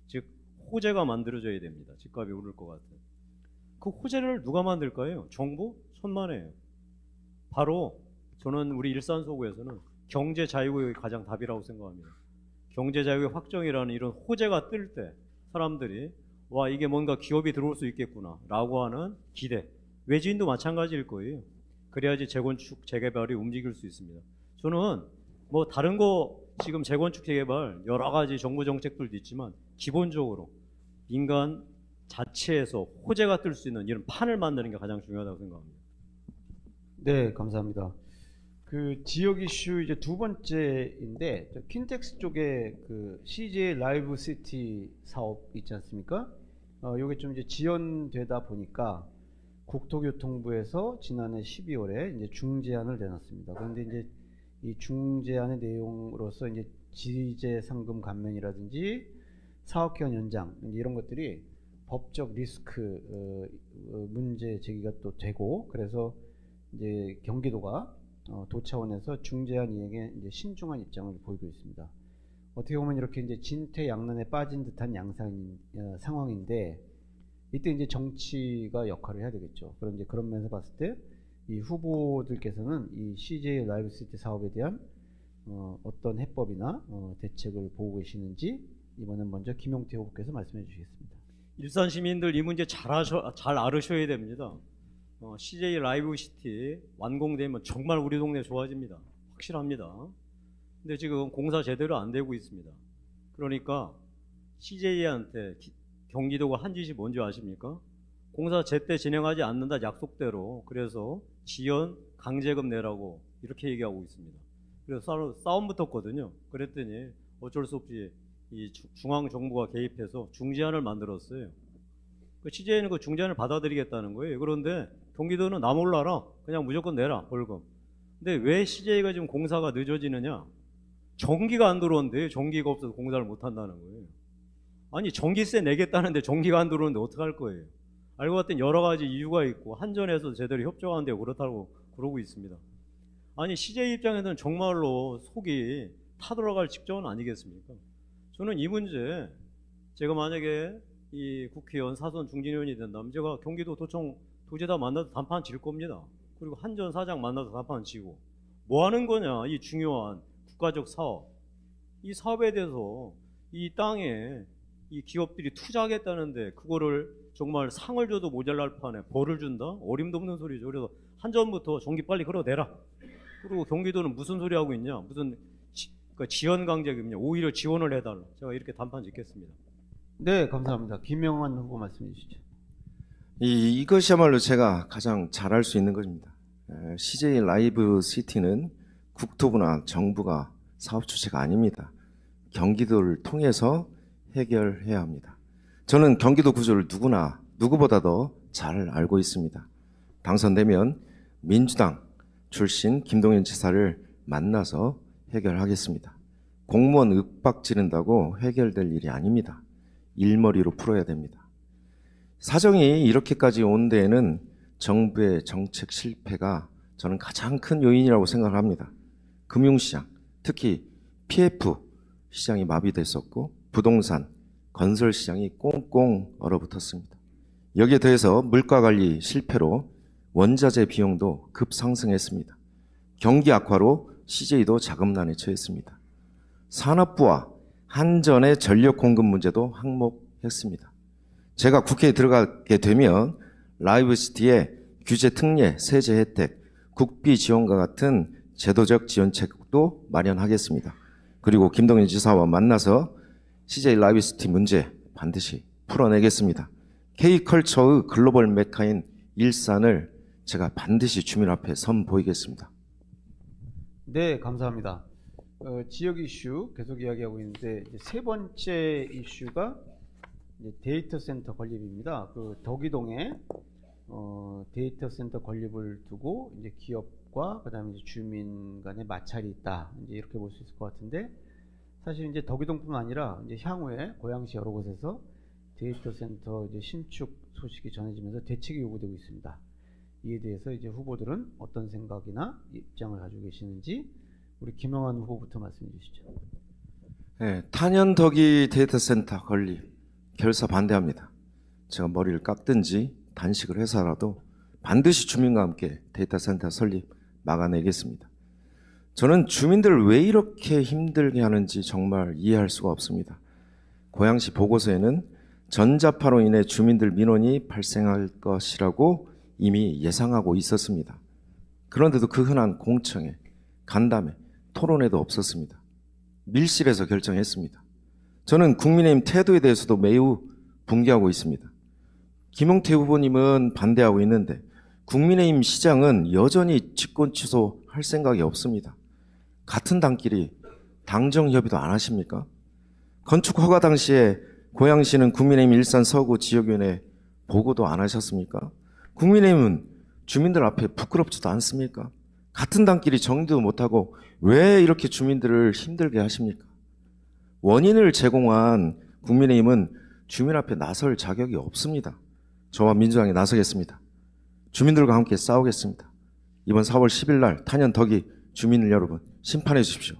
즉 호재가 만들어져야 됩니다. 집값이 오를 것 같아요. 그 호재를 누가 만들까요? 정부? 천만에요. 바로 저는 우리 일산 서구에서는 경제 자유의 가장 답이라고 생각합니다. 경제 자유의 확정이라는 이런 호재가 뜰 때 사람들이 와, 이게 뭔가 기업이 들어올 수 있겠구나 라고 하는 기대, 외지인도 마찬가지일 거예요. 그래야지 재건축, 재개발이 움직일 수 있습니다. 저는 뭐 다른 거 지금 재건축, 재개발 여러 가지 정부 정책들도 있지만 기본적으로 민간 자체에서 호재가 뜰 수 있는 이런 판을 만드는 게 가장 중요하다고 생각합니다. 네, 감사합니다. 그 지역 이슈 이제 두 번째인데, 킨텍스 쪽에 그 CJ 라이브 시티 사업 있지 않습니까? 요게 좀 이제 지연되다 보니까 국토교통부에서 지난해 12월에 이제 중재안을 내놨습니다. 그런데 이제 이 중재안의 내용으로서 이제 지재 상금 감면이라든지 사업기간 연장 이런 것들이 법적 리스크 문제 제기가 또 되고, 그래서 이제 경기도가 도 차원에서 중재안 이행에 이제 신중한 입장을 보이고 있습니다. 어떻게 보면 이렇게 이제 진퇴양난에 빠진 듯한 상황인데, 이때 이제 정치가 역할을 해야 되겠죠. 그런 이제 그런 면에서 봤을 때 이 후보들께서는 이 CJ 라이브 시티 사업에 대한 어떤 해법이나 대책을 보고 계시는지 이번엔 먼저 김용태 후보께서 말씀해 주시겠습니다. 일산 시민들 이 문제 잘 알으셔야 됩니다. CJ 라이브 시티 완공되면 정말 우리 동네 좋아집니다. 확실합니다. 근데 지금 공사 제대로 안 되고 있습니다. 그러니까 CJ한테 경기도가 한 짓이 뭔지 아십니까? 공사 제때 진행하지 않는다 약속대로 그래서 지연 강제금 내라고 이렇게 얘기하고 있습니다. 그래서 싸움 붙었거든요. 그랬더니 어쩔 수 없이 이 중앙 정부가 개입해서 중재안을 만들었어요. 그 CJ는 그 중재안을 받아들이겠다는 거예요. 그런데 경기도는 나 몰라라. 그냥 무조건 내라 벌금. 근데 왜 CJ가 지금 공사가 늦어지느냐? 전기가 안 들어오는데 전기가 없어서 공사를 못 한다는 거예요. 아니 전기세 내겠다는데 전기가 안 들어오는데 어떡할 거예요? 알고 봤더니 여러 가지 이유가 있고 한전에서 제대로 협조하는데 그렇다고 그러고 있습니다. 아니 CJ 입장에서는 정말로 속이 타들어갈 직전 아니겠습니까? 저는 이 문제 제가 만약에 이 국회의원 사선 중진의원이 된다면 제가 경기도 도청 도지사 만나서 단판 질 겁니다. 그리고 한전 사장 만나서 단판 치고 뭐 하는 거냐 이 중요한 국가적 사업 이 사업에 대해서 이 땅에 이 기업들이 투자하겠다는데 그거를 정말 상을 줘도 모자랄 판에 벌을 준다? 어림도 없는 소리죠. 그래서 한전부터 전기 빨리 끌어내라. 그리고 경기도는 무슨 소리 하고 있냐? 무슨 그러니까 지원 강제금이냐? 오히려 지원을 해달라. 제가 이렇게 단판 짓겠습니다. 네, 감사합니다. 김영환 후보 말씀해 주시죠. 이것이야말로 제가 가장 잘할 수 있는 것입니다. CJ 라이브 시티는 국토부나 정부가 사업 주체가 아닙니다. 경기도를 통해서 해결해야 합니다. 저는 경기도 구조를 누구보다 더 잘 알고 있습니다. 당선되면 민주당 출신 김동연 지사를 만나서 해결하겠습니다. 공무원 윽박 지른다고 해결될 일이 아닙니다. 일머리로 풀어야 됩니다. 사정이 이렇게까지 온 데에는 정부의 정책 실패가 저는 가장 큰 요인이라고 생각을 합니다. 금융시장, 특히 PF 시장이 마비됐었고 부동산, 건설 시장이 꽁꽁 얼어붙었습니다. 여기에 더해서 물가관리 실패로 원자재 비용도 급상승했습니다. 경기 악화로 CJ도 자금난에 처했습니다. 산업부와 한전의 전력 공급 문제도 항목했습니다. 제가 국회에 들어가게 되면 라이브시티의 규제 특례, 세제 혜택, 국비 지원과 같은 제도적 지원책도 마련하겠습니다. 그리고 김동연 지사와 만나서 CJ 라이브시티 문제 반드시 풀어내겠습니다. K컬처의 글로벌 메카인 일산을 제가 반드시 주민 앞에 선보이겠습니다. 네, 감사합니다. 지역 이슈 계속 이야기하고 있는데 이제 세 번째 이슈가 이제 데이터 센터 건립입니다. 그 덕이동에 데이터 센터 건립을 두고 이제 기업과 그다음에 이제 주민 간의 마찰이 있다. 이제 이렇게 볼 수 있을 것 같은데 사실 이제 덕이동뿐만 아니라 이제 향후에 고양시 여러 곳에서 데이터 센터 이제 신축 소식이 전해지면서 대책이 요구되고 있습니다. 이에 대해서 이제 후보들은 어떤 생각이나 입장을 가지고 계시는지 우리 김영환 후보부터 말씀해 주시죠. 네, 탄현덕이 데이터 센터 건립 결사 반대합니다. 제가 머리를 깎든지 단식을 해서라도 반드시 주민과 함께 데이터 센터 설립 막아내겠습니다. 저는 주민들을 왜 이렇게 힘들게 하는지 정말 이해할 수가 없습니다. 고양시 보고서에는 전자파로 인해 주민들 민원이 발생할 것이라고 이미 예상하고 있었습니다. 그런데도 그 흔한 공청회, 간담회, 토론회도 없었습니다. 밀실에서 결정했습니다. 저는 국민의힘 태도에 대해서도 매우 분개하고 있습니다. 김용태 후보님은 반대하고 있는데 국민의힘 시장은 여전히 직권 취소할 생각이 없습니다. 같은 당끼리 당정 협의도 안 하십니까? 건축 허가 당시에 고양시는 국민의힘 일산 서구 지역위원회 보고도 안 하셨습니까? 국민의힘은 주민들 앞에 부끄럽지도 않습니까? 같은 당끼리 정리도 못하고 왜 이렇게 주민들을 힘들게 하십니까? 원인을 제공한 국민의힘은 주민 앞에 나설 자격이 없습니다. 저와 민주당이 나서겠습니다. 주민들과 함께 싸우겠습니다. 이번 4월 10일 날 탄현덕이 주민 여러분 심판해 주십시오.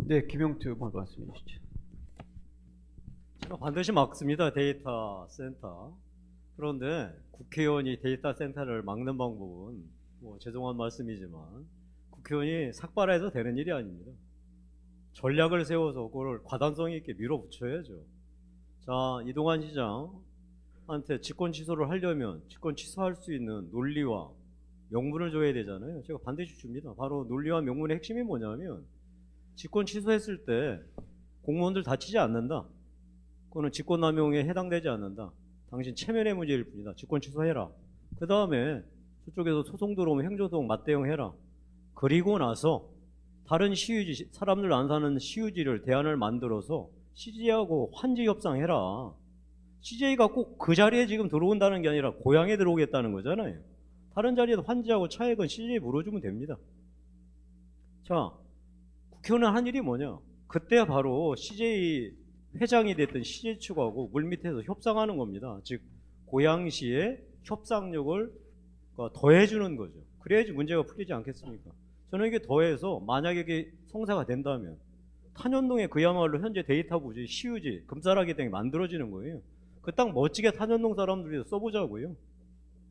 네, 김용태 후보 말씀해 주시죠. 제가 반드시 막습니다. 데이터 센터. 그런데 국회의원이 데이터 센터를 막는 방법은 뭐 죄송한 말씀이지만 국회의원이 삭발해서 되는 일이 아닙니다. 전략을 세워서 그걸 과단성 있게 밀어붙여야죠. 자, 이동환 시장한테 직권 취소를 하려면 직권 취소할 수 있는 논리와 명분을 줘야 되잖아요. 제가 반드시 줍니다. 바로 논리와 명분의 핵심이 뭐냐면 직권 취소했을 때 공무원들 다치지 않는다. 그거는 직권남용에 해당되지 않는다. 당신 체면의 문제일 뿐이다. 직권 취소해라. 그 다음에 저쪽에서 소송 들어오면 행정소송 맞대응해라. 그리고 나서 다른 시유지, 사람들 안 사는 시유지를 대안을 만들어서 CJ하고 환지 협상해라. CJ가 꼭 그 자리에 지금 들어온다는 게 아니라 고향에 들어오겠다는 거잖아요. 다른 자리에도 환지하고 차액은 CJ에 물어주면 됩니다. 자, 국회의원은 한 일이 뭐냐? 그때 바로 CJ 회장이 됐던 CJ 측하고 물밑에서 협상하는 겁니다. 즉 고양시의 협상력을 더해주는 거죠. 그래야지 문제가 풀리지 않겠습니까? 저는 이게 더해서 만약에 이게 성사가 된다면 탄현동에 그야말로 현재 데이터 부지, 시유지, 금싸라기 등이 만들어지는 거예요. 그 땅 멋지게 탄현동 사람들이 써보자고요.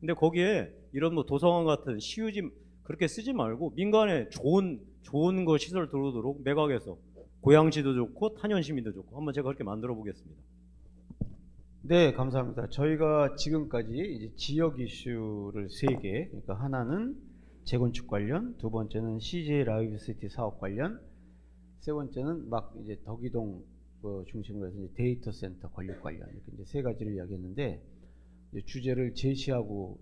근데 거기에 이런 뭐 도서관 같은 시유지 그렇게 쓰지 말고 민간에 좋은 거 시설 들어오도록 매각해서 고양시도 좋고 탄현시민도 좋고 한번 제가 그렇게 만들어 보겠습니다. 네, 감사합니다. 저희가 지금까지 이제 지역 이슈를 3개, 그러니까 하나는 재건축 관련, 두 번째는 CJ 라이브시티 사업 관련, 세 번째는 막 이제 덕이동 중심으로 해서 이제 데이터 센터 건립 관련 이렇게 이제 3가지를 이야기했는데 이제 주제를 제시하고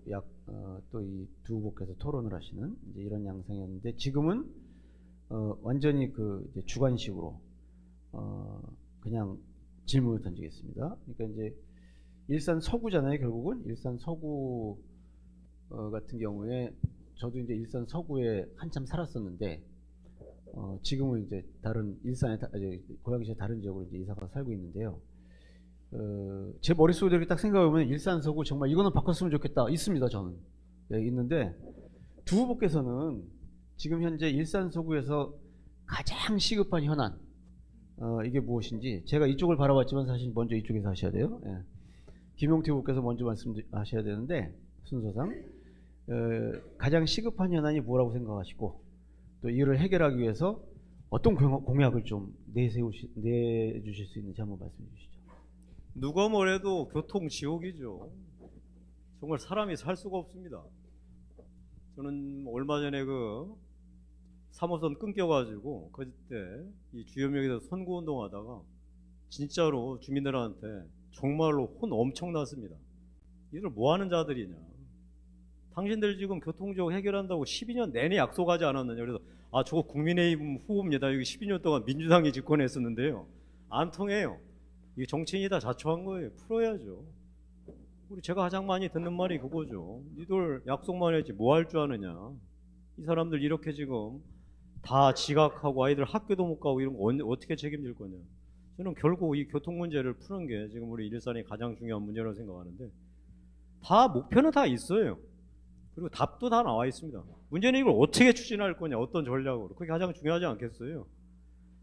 또 이 두 후보께서 토론을 하시는 이제 이런 양상이었는데 지금은 완전히 그 이제 주관식으로 그냥 질문을 던지겠습니다. 그러니까 이제 일산 서구잖아요. 결국은 일산 서구 같은 경우에 저도 이제 일산 서구에 한참 살았었는데 지금은 이제 다른 일산의 고양시의 다른 지역으로 이제 이사가 살고 있는데요. 제 머릿속에 이렇게 딱 생각해보면 일산 서구 정말 이거는 바꿨으면 좋겠다 있습니다. 저는 있는데 두 후보께서는 지금 현재 일산 서구에서 가장 시급한 현안 이게 무엇인지 제가 이쪽을 바라봤지만 사실 먼저 이쪽에서 하셔야 돼요. 김용태 후보께서 먼저 말씀하셔야 되는데 순서상 가장 시급한 현안이 뭐라고 생각하시고 또 이를 해결하기 위해서 어떤 공약을 좀 내주실 수 있는지 한번 말씀해 주시죠. 누가 뭐래도 교통 지옥이죠. 정말 사람이 살 수가 없습니다. 저는 얼마 전에 그 3호선 끊겨가지고 그때 이 주요역에서 선거운동 하다가 진짜로 주민들한테 정말로 혼 엄청 났습니다. 이들 뭐 하는 자들이냐. 당신들 지금 교통지옥 해결한다고 12년 내내 약속하지 않았느냐. 그래서 저거 국민의힘 후보입니다. 여기 12년 동안 민주당이 집권했었는데요. 안 통해요. 이게 정치인이 다 자초한 거예요. 풀어야죠. 제가 가장 많이 듣는 말이 그거죠. 니들 약속만 했지 뭐 할 줄 아느냐. 이 사람들 이렇게 지금 다 지각하고 아이들 학교도 못 가고 이런 거 어떻게 책임질 거냐. 저는 결국 이 교통 문제를 푸는 게 지금 우리 일산이 가장 중요한 문제라고 생각하는데 다 목표는 다 있어요. 그리고 답도 다 나와 있습니다. 문제는 이걸 어떻게 추진할 거냐, 어떤 전략으로. 그게 가장 중요하지 않겠어요.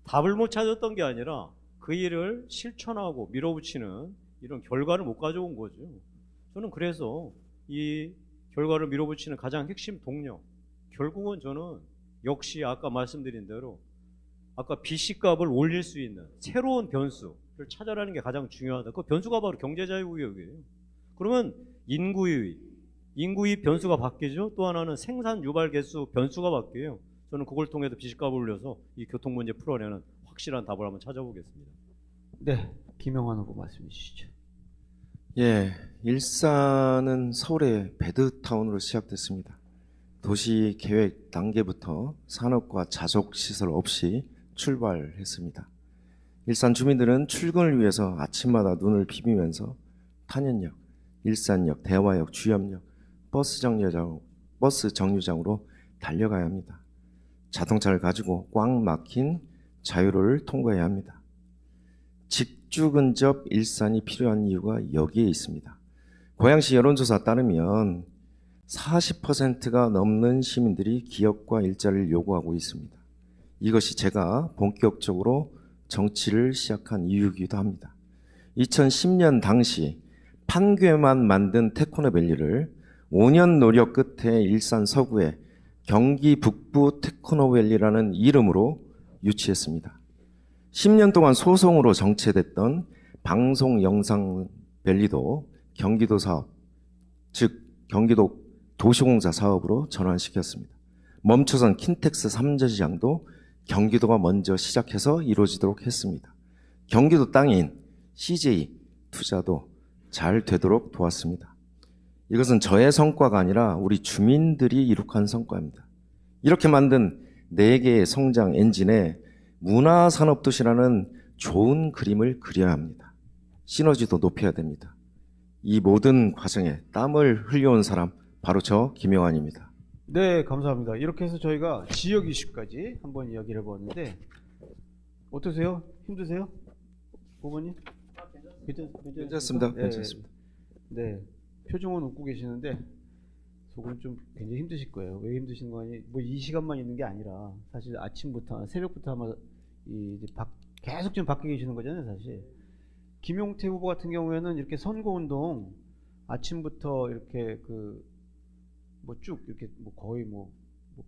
답을 못 찾았던 게 아니라 그 일을 실천하고 밀어붙이는 이런 결과를 못 가져온 거죠. 저는 그래서 이 결과를 밀어붙이는 가장 핵심 동력, 결국은 저는 역시 아까 말씀드린 대로 아까 BC값을 올릴 수 있는 새로운 변수를 찾아라는 게 가장 중요하다. 그 변수가 바로 경제자유구역이에요. 그러면 인구유입 변수가 바뀌죠. 또 하나는 생산 유발 개수 변수가 바뀌어요. 저는 그걸 통해서 BC값을 올려서 이 교통 문제 풀어내는 확실한 답을 한번 찾아보겠습니다. 네, 김영환 후보 말씀해 주시죠. 예, 일산은 서울의 배드타운으로 시작됐습니다. 도시 계획 단계부터 산업과 자족 시설 없이 출발했습니다. 일산 주민들은 출근을 위해서 아침마다 눈을 비비면서 탄현역, 일산역, 대화역, 주염역, 버스 정류장으로 달려가야 합니다. 자동차를 가지고 꽉 막힌 자유로를 통과해야 합니다. 직주 근접 일산이 필요한 이유가 여기에 있습니다. 고양시 여론조사 따르면 40%가 넘는 시민들이 기업과 일자리를 요구하고 있습니다. 이것이 제가 본격적으로 정치를 시작한 이유이기도 합니다. 2010년 당시 판교에만 만든 테크노밸리를 5년 노력 끝에 일산 서구에 경기 북부 테크노밸리라는 이름으로 유치했습니다. 10년 동안 소송으로 정체됐던 방송 영상 밸리도 경기도 사업, 즉 경기도 도시공사 사업으로 전환시켰습니다. 멈춰선 킨텍스 3자 시장도 경기도가 먼저 시작해서 이루어지도록 했습니다. 경기도 땅인 CJ 투자도 잘 되도록 도왔습니다. 이것은 저의 성과가 아니라 우리 주민들이 이룩한 성과입니다. 이렇게 만든 4개의 성장 엔진에 문화산업도시라는 좋은 그림을 그려야 합니다. 시너지도 높여야 됩니다. 이 모든 과정에 땀을 흘려온 사람 바로 저 김영환입니다. 네, 감사합니다. 이렇게 해서 저희가 지역 이슈까지 한번 이야기를 해보았는데 어떠세요? 힘드세요? 후보님? 괜찮습니다. 네, 괜찮습니다. 네, 표정은 웃고 계시는데 속은 좀 굉장히 힘드실 거예요. 왜 힘드신 거 아니? 뭐 이 시간만 있는 게 아니라 사실 아침부터 새벽부터 아마 이제 계속 지금 밖에 계시는 거잖아요, 사실. 김용태 후보 같은 경우에는 이렇게 선거운동 아침부터 이렇게 뭐 쭉 이렇게 뭐 거의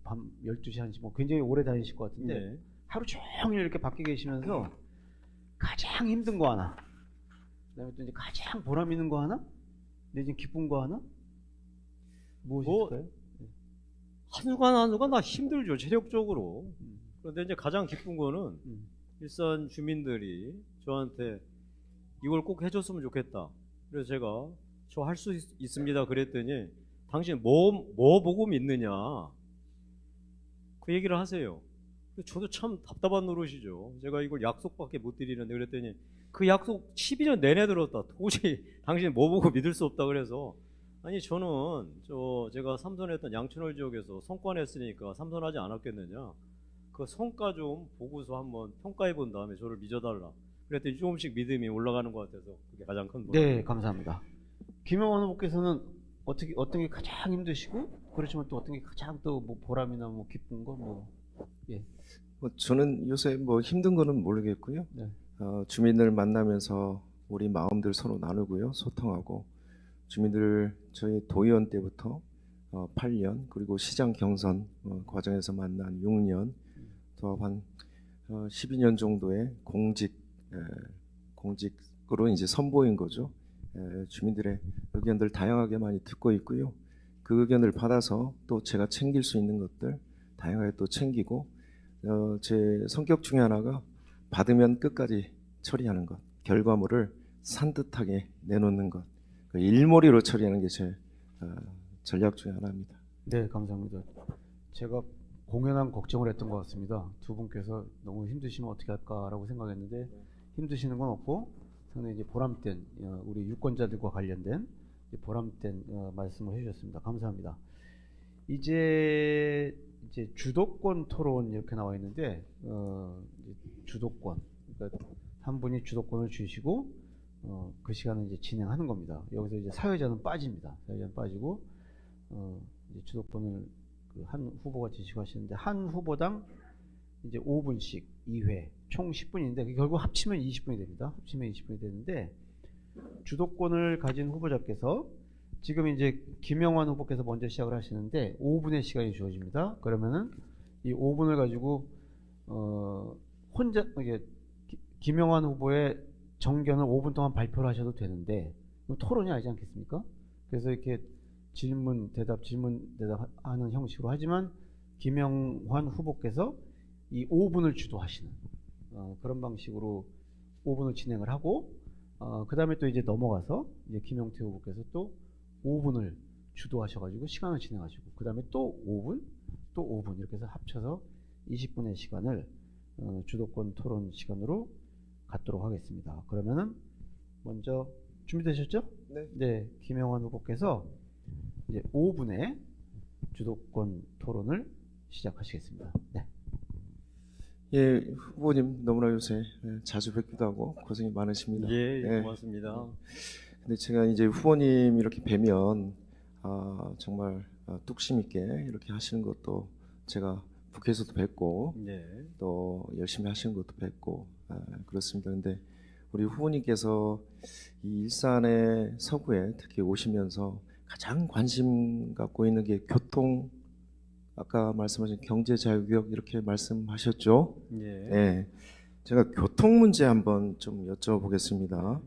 밤 12시 1시 뭐 굉장히 오래 다니실 것 같은데 네. 하루 종일 이렇게 밖에 계시면서 가장 힘든 거 하나, 그다음에 또 이제 가장 보람 있는 거 하나, 내지는 기쁜 거 하나, 무엇이 있을까요? 한순간 한순간 다 힘들죠, 체력적으로. 그런데 이제 가장 기쁜 거는 일산 주민들이 저한테 이걸 꼭 해줬으면 좋겠다. 그래서 제가 저 할 수 있습니다 그랬더니 당신 뭐 보고 믿느냐 그 얘기를 하세요. 저도 참 답답한 노릇이죠. 제가 이걸 약속밖에 못 드리는데 그랬더니 그 약속 12년 내내 들었다. 도저히 당신 뭐 보고 믿을 수 없다 그래서 아니 저는 제가 삼선했던 양천월 지역에서 성과 냈으니까 삼선하지 않았겠느냐. 그 성과 좀 보고서 한번 평가해 본 다음에 저를 믿어달라. 그랬더니 조금씩 믿음이 올라가는 것 같아서 그게 가장 큰 보람. 네, 감사합니다. 김영환 후보께서는 어떤 게 가장 힘드시고 그렇지만 또 어떤 게 가장 또 뭐 보람이나 뭐 기쁜 거 예. 저는 요새 뭐 힘든 거는 모르겠고요. 네. 주민들 만나면서 우리 마음들 서로 나누고요, 소통하고 주민들 저희 도의원 때부터 8년 그리고 시장 경선 과정에서 만난 6년 또 한 12년 정도의 공직으로 이제 선보인 거죠. 주민들의 의견들 다양하게 많이 듣고 있고요. 그 의견을 받아서 또 제가 챙길 수 있는 것들 다양하게 또 챙기고 제 성격 중에 하나가 받으면 끝까지 처리하는 것, 결과물을 산뜻하게 내놓는 것, 그 일몰이로 처리하는 게 제 전략 중에 하나입니다. 네, 감사합니다. 제가 공연한 걱정을 했던 것 같습니다. 두 분께서 너무 힘드시면 어떻게 할까라고 생각했는데 힘드시는 건 없고 상당히 이제 보람된 우리 유권자들과 관련된 보람된 말씀을 해주셨습니다. 감사합니다. 이제 주도권 토론 이렇게 나와 있는데 이제 주도권, 그러니까 한 분이 주도권을 주시고 그 시간을 이제 진행하는 겁니다. 여기서 이제 사회자는 빠집니다. 사회자는 빠지고 이제 주도권을 한 후보가 지시고 하시는데 한 후보당 이제 5분씩 2회 총 10분인데 결국 합치면 20분이 됩니다. 합치면 20분이 되는데 주도권을 가진 후보자께서 지금 이제 김영환 후보께서 먼저 시작을 하시는데 5분의 시간이 주어집니다. 그러면은 이 5분을 가지고 혼자 이게 김영환 후보의 정견을 5분 동안 발표를 하셔도 되는데 토론이 아니지 않겠습니까? 그래서 이렇게 질문 대답 하는 형식으로 하지만 김영환 후보께서 이 5분을 주도하시는 그런 방식으로 5분을 진행을 하고 그 다음에 또 이제 넘어가서 이제 김용태 후보께서 또 5분을 주도하셔가지고 시간을 진행하시고 그 다음에 또 5분 또 5분 이렇게 해서 합쳐서 20분의 시간을 주도권 토론 시간으로 갖도록 하겠습니다. 그러면은 먼저 준비되셨죠? 네. 네, 김영환 후보께서 이제 5분의 주도권 토론을 시작하시겠습니다. 네. 예, 후보님 너무나 요새 자주 뵙기도 하고 고생이 많으십니다. 예, 고맙습니다. 근데 제가 이제 후보님 이렇게 뵈면 정말 뚝심 있게 이렇게 하시는 것도 제가 국회에서도 뵙고 네. 또 열심히 하시는 것도 뵙고 그렇습니다. 근데 우리 후보님께서 이 일산의 서구에 특히 오시면서 가장 관심 갖고 있는 게 교통 아까 말씀하신 경제자유개혁 이렇게 말씀하셨죠? 예. 네. 제가 교통 문제 한번 좀 여쭤보겠습니다.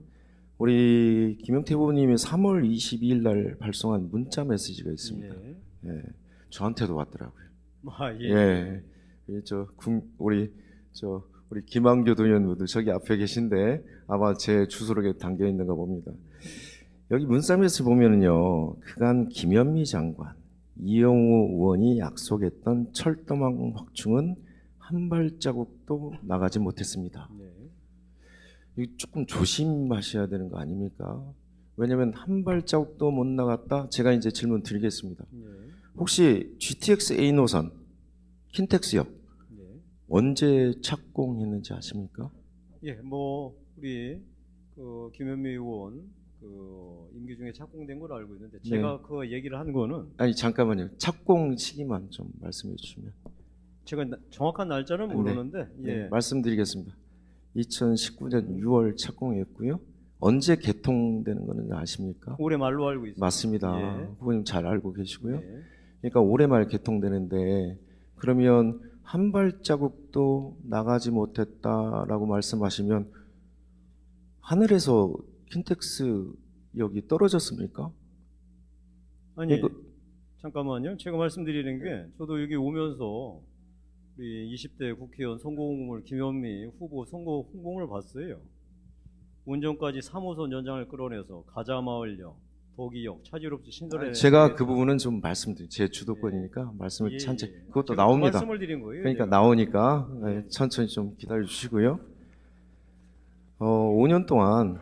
우리 김영태 후보님이 3월 22일 날 발송한 문자 메시지가 있습니다. 예. 예. 저한테도 왔더라고요. 아, 예. 예. 우리 김한교 의원분들 저기 앞에 계신데 아마 제 주소록에 담겨 있는가 봅니다. 여기 문자메시지 보면은요, 그간 김현미 장관, 이영우 의원이 약속했던 철도망 확충은 한 발자국도 나가지 못했습니다. 네. 이거 조금 조심하셔야 되는 거 아닙니까? 왜냐면 한 발자국도 못 나갔다. 제가 이제 질문 드리겠습니다. 예. 혹시 GTX A 노선, 킨텍스역 예. 언제 착공했는지 아십니까? 예, 뭐 우리 그 김현미 의원 그 임기 중에 착공된 걸로 알고 있는데 제가 그 얘기를 한 거는 아니 잠깐만요. 착공 시기만 좀 말씀해 주시면. 제가 정확한 날짜는 모르는데 예. 말씀드리겠습니다. 2019년 6월 착공했고요. 언제 개통되는 거는 아십니까? 올해 말로 알고 있습니다. 맞습니다. 예. 후보님 잘 알고 계시고요. 예. 그러니까 올해 말 개통되는데 그러면 한 발자국도 나가지 못했다라고 말씀하시면 하늘에서 킨텍스 역이 떨어졌습니까? 아니 이거- 잠깐만요. 제가 말씀드리는 게 저도 여기 오면서 우리 20대 국회의원 선거홍보를 김현미 후보 선거 홍보를 봤어요. 운전까지 3호선 연장을 끌어내서 가자마을역, 덕이역, 차지롭지 신설에 제가 그 부분은 좀 말씀드린 제 주도권이니까 말씀을 예, 천천히 예. 그것도 제가 나옵니다. 말씀을 드린 거예요. 그러니까 제가. 나오니까 천천히 좀 기다려 주시고요. 5년 동안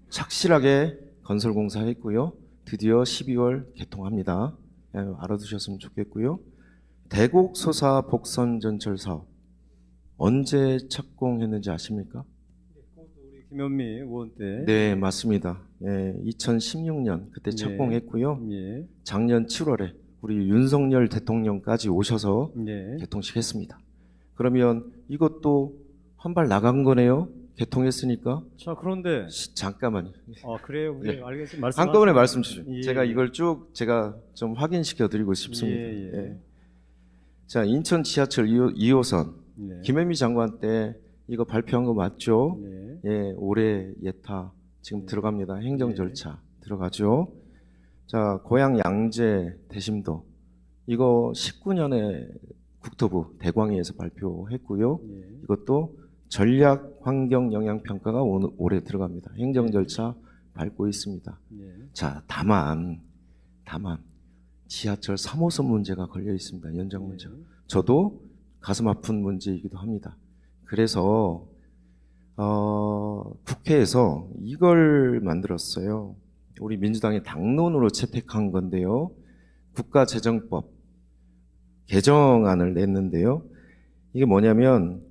착실하게 건설 공사했고요. 드디어 12월 개통합니다. 알아두셨으면 좋겠고요. 대곡 소사 복선 전철 사업 언제 착공했는지 아십니까? 그것도 우리 김현미 의원 때. 네, 맞습니다. 2016년 그때 네. 착공했고요. 예. 작년 7월에 우리 윤석열 대통령까지 오셔서 예. 개통식 했습니다. 그러면 이것도 한 발 나간 거네요. 개통했으니까. 자 그런데 잠깐만요. 아 그래요. 예. 알겠습니다. 말씀 한꺼번에 말씀 주시죠. 예, 제가 예. 이걸 쭉 제가 좀 확인시켜 드리고 싶습니다. 예, 예. 자, 인천 지하철 2호선 예. 김현미 장관 때 이거 발표한 거 맞죠? 예. 예, 올해 예타 지금 들어갑니다. 행정 예. 절차 들어가죠. 자, 고양 양재 대심도 이거 19년에 국토부 대광위에서 발표했고요. 예. 이것도 전략 환경 영향 평가가 올해 들어갑니다. 행정 절차 밟고 있습니다. 예. 자, 다만 지하철 3호선 문제가 걸려 있습니다. 연장 문제가. 저도 가슴 아픈 문제이기도 합니다. 그래서 국회에서 이걸 만들었어요. 우리 민주당의 당론으로 채택한 건데요. 국가재정법 개정안을 냈는데요. 이게 뭐냐면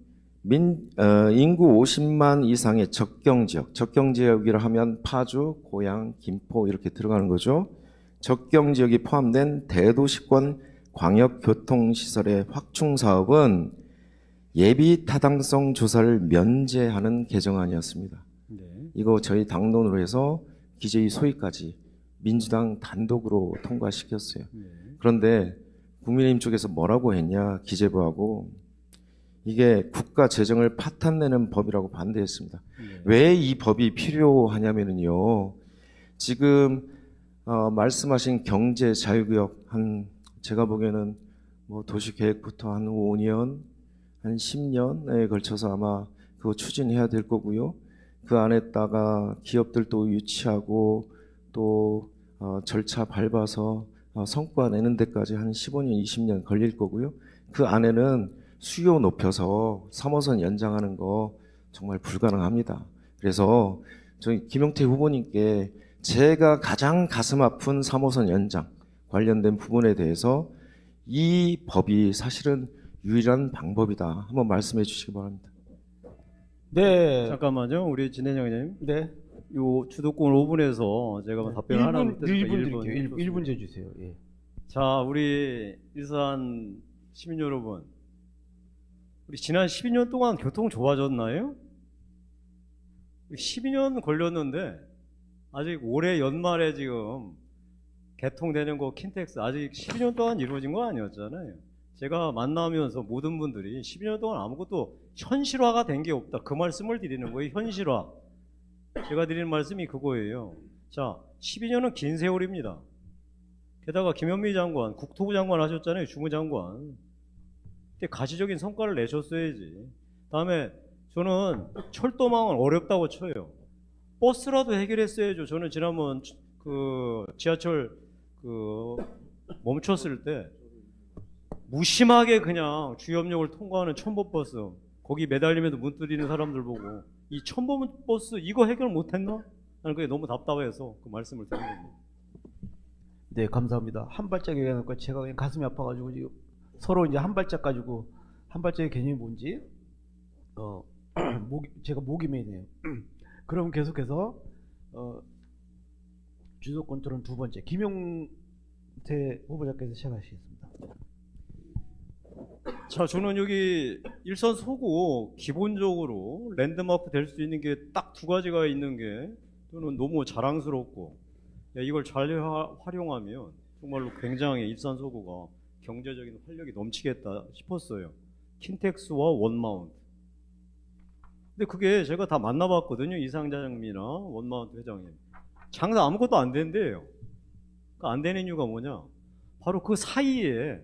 인구 50만 이상의 적경지역이라 하면 파주, 고양, 김포 이렇게 들어가는 거죠. 적경지역이 포함된 대도시권 광역교통시설의 확충 사업은 예비 타당성 조사를 면제하는 개정안이었습니다. 네. 이거 저희 당론으로 해서 기재위 소위까지 민주당 단독으로 통과시켰어요. 네. 그런데 국민의힘 쪽에서 뭐라고 했냐, 기재부하고 이게 국가 재정을 파탄내는 법이라고 반대했습니다. 네. 왜 이 법이 필요하냐면요, 지금 말씀하신 경제 자유구역 제가 보기에는 뭐 도시계획부터 한 5년, 한 10년에 걸쳐서 아마 그거 추진해야 될 거고요. 그 안에다가 기업들도 유치하고 또 절차 밟아서 성과 내는 데까지 한 15년, 20년 걸릴 거고요. 그 안에는 수요 높여서 3호선 연장하는 거 정말 불가능합니다. 그래서 저희 김용태 후보님께 제가 가장 가슴 아픈 3호선 연장 관련된 부분에 대해서 이 법이 사실은 유일한 방법이다. 한번 말씀해 주시기 바랍니다. 네. 잠깐만요. 우리 진행장님. 네. 요 주도권 5분에서 제가 뭐 답변을 하나 1분 드릴게요. 1분 재주세요. 예. 자, 우리 일산 시민 여러분. 우리 지난 12년 동안 교통 좋아졌나요? 12년 걸렸는데 아직 올해 연말에 지금 개통되는 거 킨텍스 아직 12년 동안 이루어진 거 아니었잖아요. 제가 만나면서 모든 분들이 12년 동안 아무것도 현실화가 된 게 없다. 그 말씀을 드리는 거예요. 현실화. 제가 드리는 말씀이 그거예요. 자, 12년은 긴 세월입니다. 게다가 김현미 장관, 국토부 장관 하셨잖아요. 주무장관. 그때 가시적인 성과를 내셨어야지. 다음에 저는 철도망은 어렵다고 쳐요. 버스라도 해결했어야죠. 저는 지난번 그 지하철 그 멈췄을 때 무심하게 그냥 주협역을 통과하는 첨보버스 거기 매달리면서 문 두드리는 사람들 보고 이 첨보버스 이거 해결 못했나? 나는 그게 너무 답답해서 그 말씀을 드린 겁니다. 네, 감사합니다. 한 발짝 얘기하니까 제가 그냥 가슴이 아파가지고 지금 서로 이제 한 발짝 가지고 한 발짝의 개념이 뭔지 제가 목이 메이네요. 그럼 계속해서 주소권 토론 두 번째 김용태 후보자께서 시작하시겠습니다. 자, 저는 여기 일산 서구 기본적으로 랜드마크 될 수 있는 게 딱 두 가지가 있는 게 저는 너무 자랑스럽고 이걸 잘 활용하면 정말로 굉장히 일산 서구가 경제적인 활력이 넘치겠다 싶었어요. 킨텍스와 원마운트. 근데 그게 제가 다 만나봤거든요. 이상장님이나 원마운트 회장님. 장사 아무것도 안 된대요. 그러니까 안 되는 이유가 뭐냐? 바로 그 사이에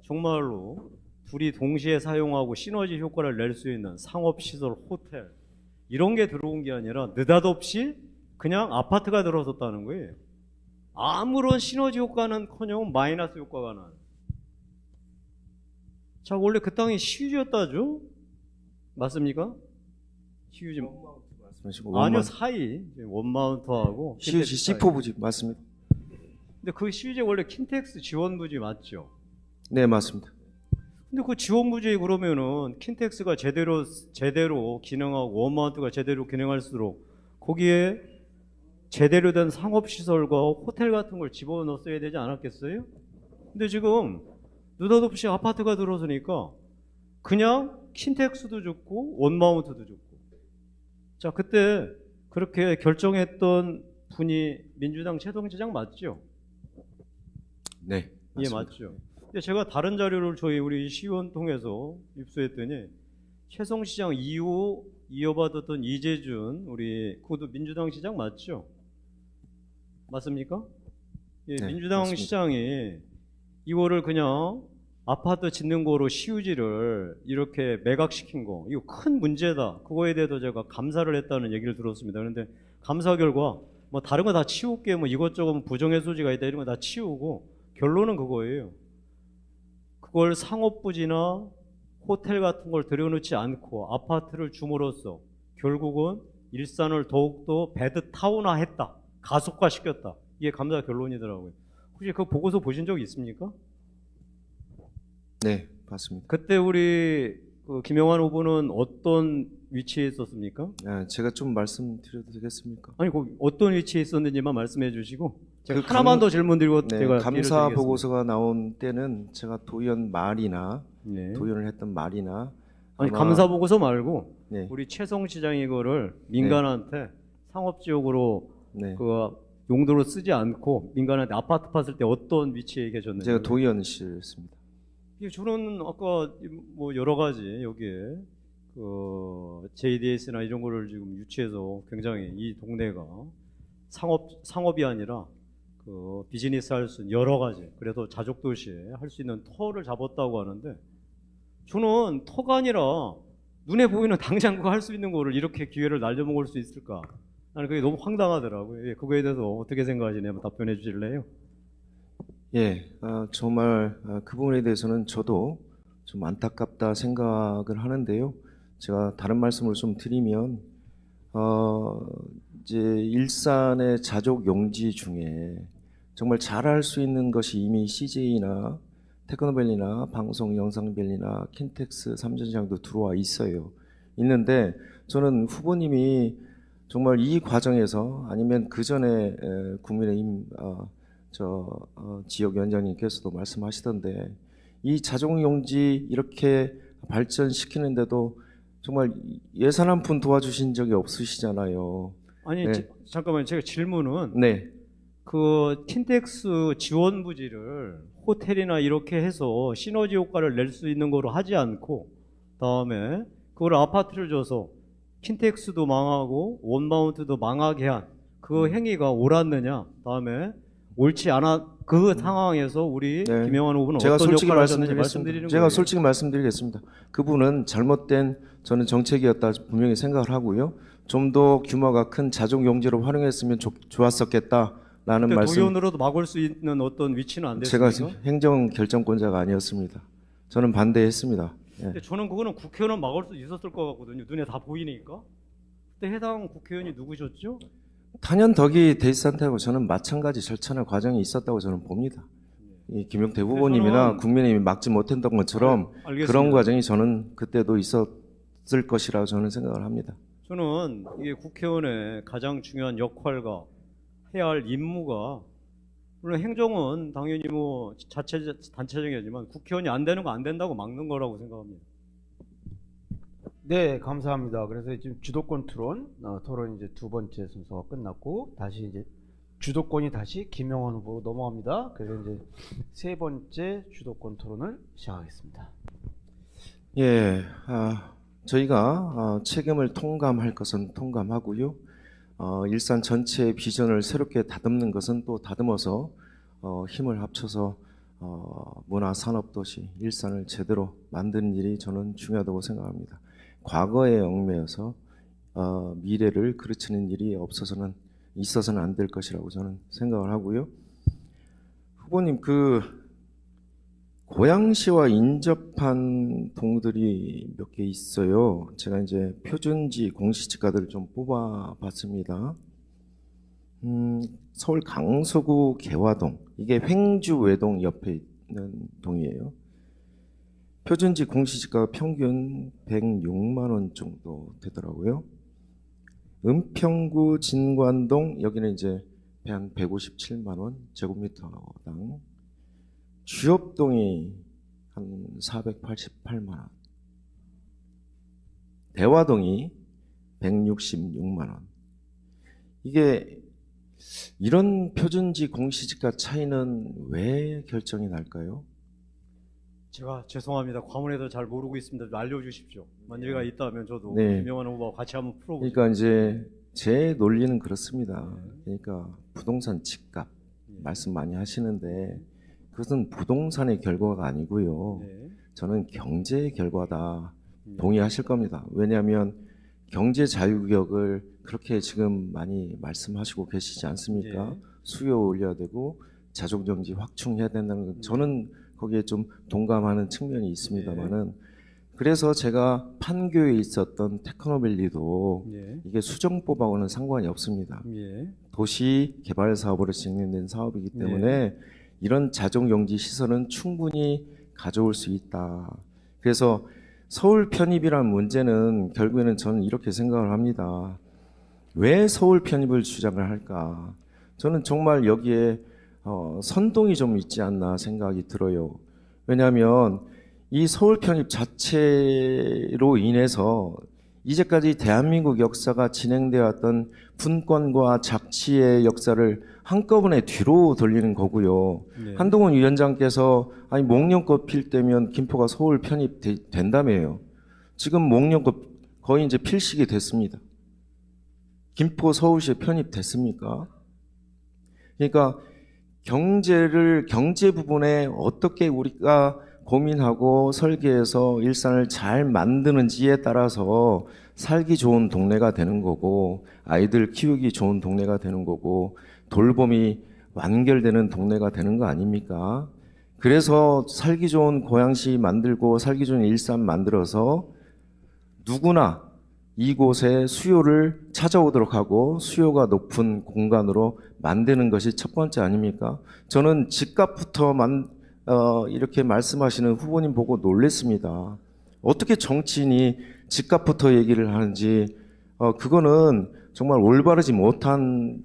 정말로 둘이 동시에 사용하고 시너지 효과를 낼 수 있는 상업시설, 호텔 이런 게 들어온 게 아니라 느닷없이 그냥 아파트가 들어섰다는 거예요. 아무런 시너지 효과는커녕 마이너스 효과가 난. 자, 원래 그 땅이 시유지였다죠? 맞습니까? 시유지. 말씀하시고 아니요, 사이 원마운트하고 시유지 C4 부지 맞습니다. 근데 그 시유지 원래 킨텍스 지원 부지 맞죠? 네, 맞습니다. 근데 그 지원 부지에 그러면은 킨텍스가 제대로 기능하고 원마운트가 제대로 기능할수록 거기에 제대로 된 상업시설과 호텔 같은 걸 집어넣었어야 되지 않았겠어요? 근데 지금 느닷없이 아파트가 들어서니까 그냥 킨텍스도 죽고 원마운트도 죽고. 자, 그때 그렇게 결정했던 분이 민주당 최성시장 맞죠? 네, 예, 맞습니다. 맞죠. 근데 제가 다른 자료를 우리 시의원 통해서 입수했더니 최성시장 이후 이어받았던 이재준 우리 그것도 민주당 시장 맞죠? 맞습니까? 예, 네, 민주당 맞습니다. 시장이 이거를 그냥 아파트 짓는 거로 시유지를 이렇게 매각시킨 거 이거 큰 문제다. 그거에 대해서 제가 감사를 했다는 얘기를 들었습니다. 그런데 감사 결과 뭐 다른 거 다 치울게 뭐 이것저것 부정의 소지가 있다 이런 거 다 치우고 결론은 그거예요. 그걸 상업부지나 호텔 같은 걸 들여놓지 않고 아파트를 줌으로써 결국은 일산을 더욱더 배드타운화했다. 가속화시켰다. 이게 감사 결론이더라고요. 혹시 그 보고서 보신 적 있습니까? 네, 봤습니다. 그때 우리 그 김영환 후보는 어떤 위치에 있었습니까? 제가 좀 말씀드려도 되겠습니까? 아니, 그 어떤 위치에 있었는지만 말씀해 주시고 제가 그 하나만 더 질문 드리고 네, 제가 감사 기회를 드리겠습니다. 보고서가 나온 때는 제가 도의원 말이나 네. 도의원을 했던 말이나 아니, 아마- 감사 보고서 말고 네, 우리 최성 시장이 이거를 민간한테 상업지역으로 네. 그 용도로 쓰지 않고 민간한테 아파트 팠을 때 어떤 위치에 계셨는지. 제가 도의원실했습니다. 이게 저는 아까 뭐 여러 가지 여기에 그 JDS나 이런 거를 지금 유치해서 굉장히 이 동네가 상업이 아니라 그 비즈니스 할 수 있는 여러 가지 그래서 자족 도시에 할 수 있는 터를 잡았다고 하는데 저는 터가 아니라 눈에 보이는 당장 그거 할 수 있는 거를 이렇게 기회를 날려먹을 수 있을까? 나는 그게 너무 황당하더라고요. 예, 그거에 대해서 어떻게 생각하시냐면 답변해 주실래요? 예, 정말 그 부분에 대해서는 저도 좀 안타깝다 생각을 하는데요. 제가 다른 말씀을 좀 드리면 이제 일산의 자족 용지 중에 정말 잘할 수 있는 것이 이미 CJ나 테크노밸리나 방송 영상밸리나 킨텍스 삼전시장도 들어와 있어요. 있는데 저는 후보님이 정말 이 과정에서 아니면 그 전에 국민의힘 지역위원장님께서도 말씀하시던데 이 자족용지 이렇게 발전시키는데도 정말 예산 한 푼 도와주신 적이 없으시잖아요. 아니 네. 잠깐만 제가 질문은 네, 그 킨텍스 지원 부지를 호텔이나 이렇게 해서 시너지 효과를 낼 수 있는 거로 하지 않고 다음에 그걸 아파트를 줘서 킨텍스도 망하고 원마운트도 망하게 한 그 행위가 옳았느냐, 다음에 옳지 않아, 그 상황에서 우리 네. 김영환 후보는 제가 어떤 솔직히 역할을 하셨는지 말씀드리겠습니다. 말씀드리는 제가 거예요. 솔직히 말씀드리겠습니다. 그분은 잘못된 저는 정책이었다 분명히 생각을 하고요. 좀 더 규모가 큰 자족 용지로 활용했으면 좋았었겠다라는 말씀. 도의원으로도 막을 수 있는 어떤 위치는 안 제가 됐습니까? 행정 결정권자가 아니었습니다. 저는 반대했습니다. 예. 근데 저는 그거는 국회의원은 막을 수 있었을 것 같거든요. 눈에 다 보이니까. 그때 해당 국회의원이 누구셨죠? 단연덕이 데이트센터하고 저는 마찬가지 절차나 과정이 있었다고 저는 봅니다. 이 김용태 후보님이나 저는- 국민의힘이 막지 못했던 것처럼 알겠습니다. 그런 과정이 저는 그때도 있었을 것이라고 저는 생각을 합니다. 저는 이게 국회의원의 가장 중요한 역할과 해야 할 임무가, 물론 행정은 당연히 뭐 자체 단체적이지만 국회의원이 안 되는 거 안 된다고 막는 거라고 생각합니다. 네, 감사합니다. 그래서 지금 주도권 토론, 토론 이제 두 번째 순서가 끝났고 다시 이제 주도권이 다시 김영환 후보로 넘어갑니다. 그래서 이제 세 번째 주도권 토론을 시작하겠습니다. 예, 저희가 책임을 통감할 것은 통감하고요. 일산 전체의 비전을 새롭게 다듬는 것은 또 다듬어서 힘을 합쳐서 문화산업도시 일산을 제대로 만드는 일이 저는 중요하다고 생각합니다. 과거에 얽매여서 미래를 그르치는 일이 있어서는 안 될 것이라고 저는 생각을 하고요. 후보님, 그 고양시와 인접한 동들이 몇 개 있어요. 제가 이제 표준지 공시지가들을 좀 뽑아봤습니다. 서울 강서구 개화동, 이게 횡주 외동 옆에 있는 동이에요. 표준지 공시지가가 평균 106만 원 정도 되더라고요. 은평구 진관동, 여기는 이제 한 157만 원 제곱미터당. 주엽동이 한 488만 원. 대화동이 166만 원. 이게 이런 표준지 공시지가 차이는 왜 결정이 날까요? 제가 죄송합니다. 과문해도 잘 모르고 있습니다. 좀 알려주십시오. 만지가 있다면 저도 네. 김영환 후보와 같이 한번 풀어보죠. 그러니까 이제 제 논리는 그렇습니다. 그러니까 부동산 집값 말씀 많이 하시는데 그것은 부동산의 결과가 아니고요. 네. 저는 경제의 결과다. 동의하실 겁니다. 왜냐하면 경제 자유구역을 그렇게 지금 많이 말씀하시고 계시지 않습니까? 네. 수요 올려야 되고 자족정지 확충해야 된다는 건 저는 거기에 좀 동감하는 측면이 있습니다만은 그래서 제가 판교에 있었던 테크노밸리도 예. 이게 수정법하고는 상관이 없습니다. 예. 도시 개발 사업으로 진행된 사업이기 때문에 이런 자족용지 시설은 충분히 가져올 수 있다. 그래서 서울 편입이라는 문제는 결국에는 저는 이렇게 생각을 합니다. 왜 서울 편입을 주장을 할까? 저는 정말 여기에 선동이 좀 있지 않나 생각이 들어요. 왜냐하면 이 서울 편입 자체로 인해서 이제까지 대한민국 역사가 진행되어 왔던 분권과 작치의 역사를 한꺼번에 뒤로 돌리는 거고요. 네. 한동훈 위원장께서 아니 목련꽃 필 때면 김포가 서울 편입 된다며요. 지금 목련꽃 거의 이제 필 시기 됐습니다. 김포 서울시에 편입됐습니까? 그러니까 경제 부분에 어떻게 우리가 고민하고 설계해서 일산을 잘 만드는지에 따라서 살기 좋은 동네가 되는 거고 아이들 키우기 좋은 동네가 되는 거고 돌봄이 완결되는 동네가 되는 거 아닙니까? 그래서 살기 좋은 고양시 만들고 살기 좋은 일산 만들어서 누구나 이곳에 수요를 찾아오도록 하고 수요가 높은 공간으로 만드는 것이 첫 번째 아닙니까? 저는 집값부터 이렇게 말씀하시는 후보님 보고 놀랬습니다. 어떻게 정치인이 집값부터 얘기를 하는지 그거는 정말 올바르지 못한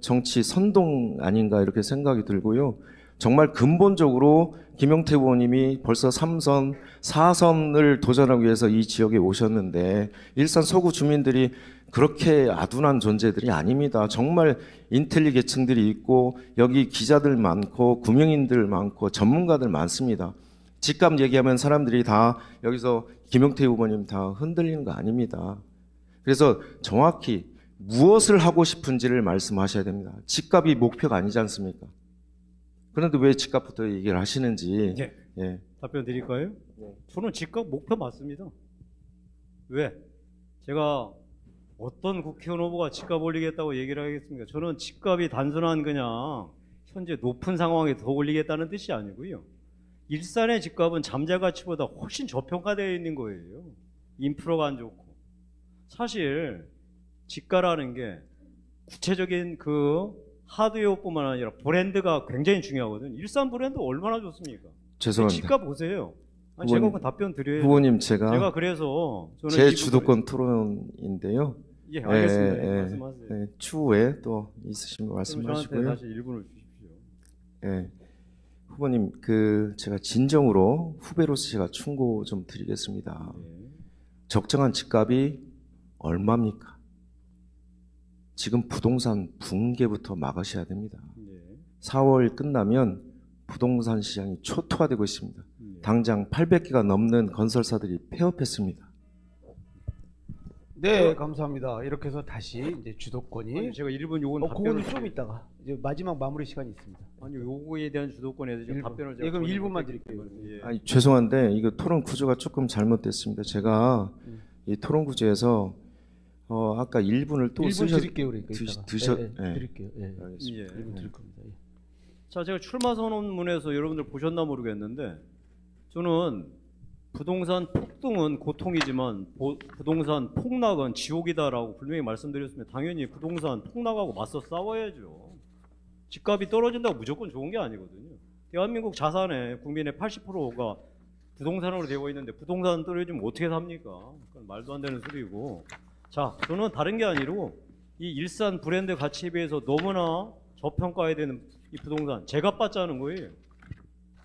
정치 선동 아닌가 이렇게 생각이 들고요. 정말 근본적으로 김용태 의원님이 벌써 3선, 4선을 도전하기 위해서 이 지역에 오셨는데 일산 서구 주민들이 그렇게 아둔한 존재들이 아닙니다. 정말 인텔리 계층들이 있고 여기 기자들 많고 금융인들 많고 전문가들 많습니다. 집값 얘기하면 사람들이 다 여기서 김용태 후보님 다 흔들리는 거 아닙니다. 그래서 정확히 무엇을 하고 싶은지를 말씀하셔야 됩니다. 집값이 목표가 아니지 않습니까? 그런데 왜 집값부터 얘기를 하시는지. 네. 예. 답변 드릴까요? 네. 저는 집값 목표 맞습니다. 왜? 제가 어떤 국회의원 후보가 집값 올리겠다고 얘기를 하겠습니까? 저는 집값이 단순한 그냥 현재 높은 상황에 더 올리겠다는 뜻이 아니고요. 일산의 집값은 잠재 가치보다 훨씬 저평가되어 있는 거예요. 인프라가 안 좋고. 사실 집가라는 게 구체적인 그 하드웨어뿐만 아니라 브랜드가 굉장히 중요하거든요. 일산 브랜드 얼마나 좋습니까? 죄송합니다. 집값 보세요. 아니, 후보님, 제가 그 답변 드려요. 후보님 제가 그래서 저는 제 이 주도권 토론인데요. 예, 알겠습니다. 예, 예. 말씀하세요. 네, 추후에 또 있으신 거 그럼 저한테 말씀하시고요. 다시 1분을 주십시오. 예. 후보님, 제가 진정으로 후배로서 제가 충고 좀 드리겠습니다. 예. 적정한 집값이 얼마입니까? 지금 부동산 붕괴부터 막으셔야 됩니다. 예. 4월 끝나면 부동산 시장이 초토화되고 있습니다. 예. 당장 800개가 넘는 건설사들이 폐업했습니다. 네, 감사합니다. 이렇게 해서 다시 이제 주도권이 아니, 제가 1분 요건 그거는 답변을 좀 이따가 이제 마지막 마무리 시간이 있습니다. 아니 요거에 대한 주도권에 대해서 일분. 답변을 제가 예, 그럼 전혀 1분만 못했기 드릴게요. 때문에, 예. 아니, 죄송한데 이거 토론 구조가 조금 잘못됐습니다. 제가 이 토론 구조에서 아까 1분을 또 1분 드릴게요, 그러니까 이따가. 드셔 예, 예. 드릴게요. 예. 알겠습니다. 예. 1분 드릴 겁니다. 예. 자, 제가 출마 선언문에서 여러분들 보셨나 모르겠는데 저는 부동산 폭등은 고통이지만 부동산 폭락은 지옥이다라고 분명히 말씀드렸습니다. 당연히 부동산 폭락하고 맞서 싸워야죠. 집값이 떨어진다고 무조건 좋은 게 아니거든요. 대한민국 자산의 국민의 80%가 부동산으로 되어 있는데 부동산 떨어지면 어떻게 삽니까? 그건 말도 안 되는 소리고. 자, 저는 다른 게 아니고 이 일산 브랜드 가치에 비해서 너무나 저평가해야 되는 이 부동산 제값 받자는 거예요.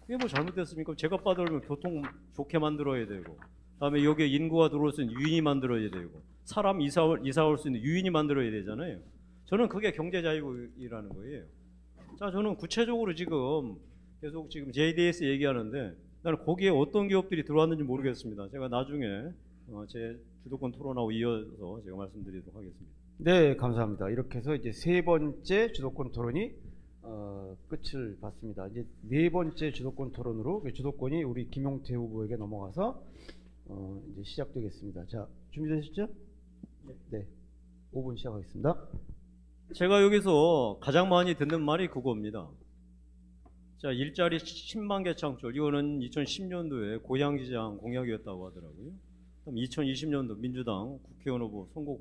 그게 뭐 잘못됐습니까? 제값 받으려면 교통 좋게 만들어야 되고, 그다음에 여기에 인구가 들어올 수 있는 유인이 만들어야 되고, 사람 이사 올 수 있는 유인이 만들어야 되잖아요. 저는 그게 경제 자유라는 거예요. 자, 저는 구체적으로 지금 계속 지금 JDS 얘기하는데 나는 거기에 어떤 기업들이 들어왔는지 모르겠습니다. 제가 나중에 제 주도권 토론하고 이어서 제가 말씀드리도록 하겠습니다. 네, 감사합니다. 이렇게 해서 이제 세 번째 주도권 토론이 끝을 봤습니다. 이제 네 번째 주도권 토론으로 주도권이 우리 김용태 후보에게 넘어가서 이제 시작되겠습니다. 자, 준비되셨죠? 네, 5분 시작하겠습니다. 제가 여기서 가장 많이 듣는 말이 그겁니다. 자, 일자리 10만 개 창출. 이거는 2010년도에 고양시장 공약이었다고 하더라고요. 그럼 2020년도 민주당 국회의원 후보 선거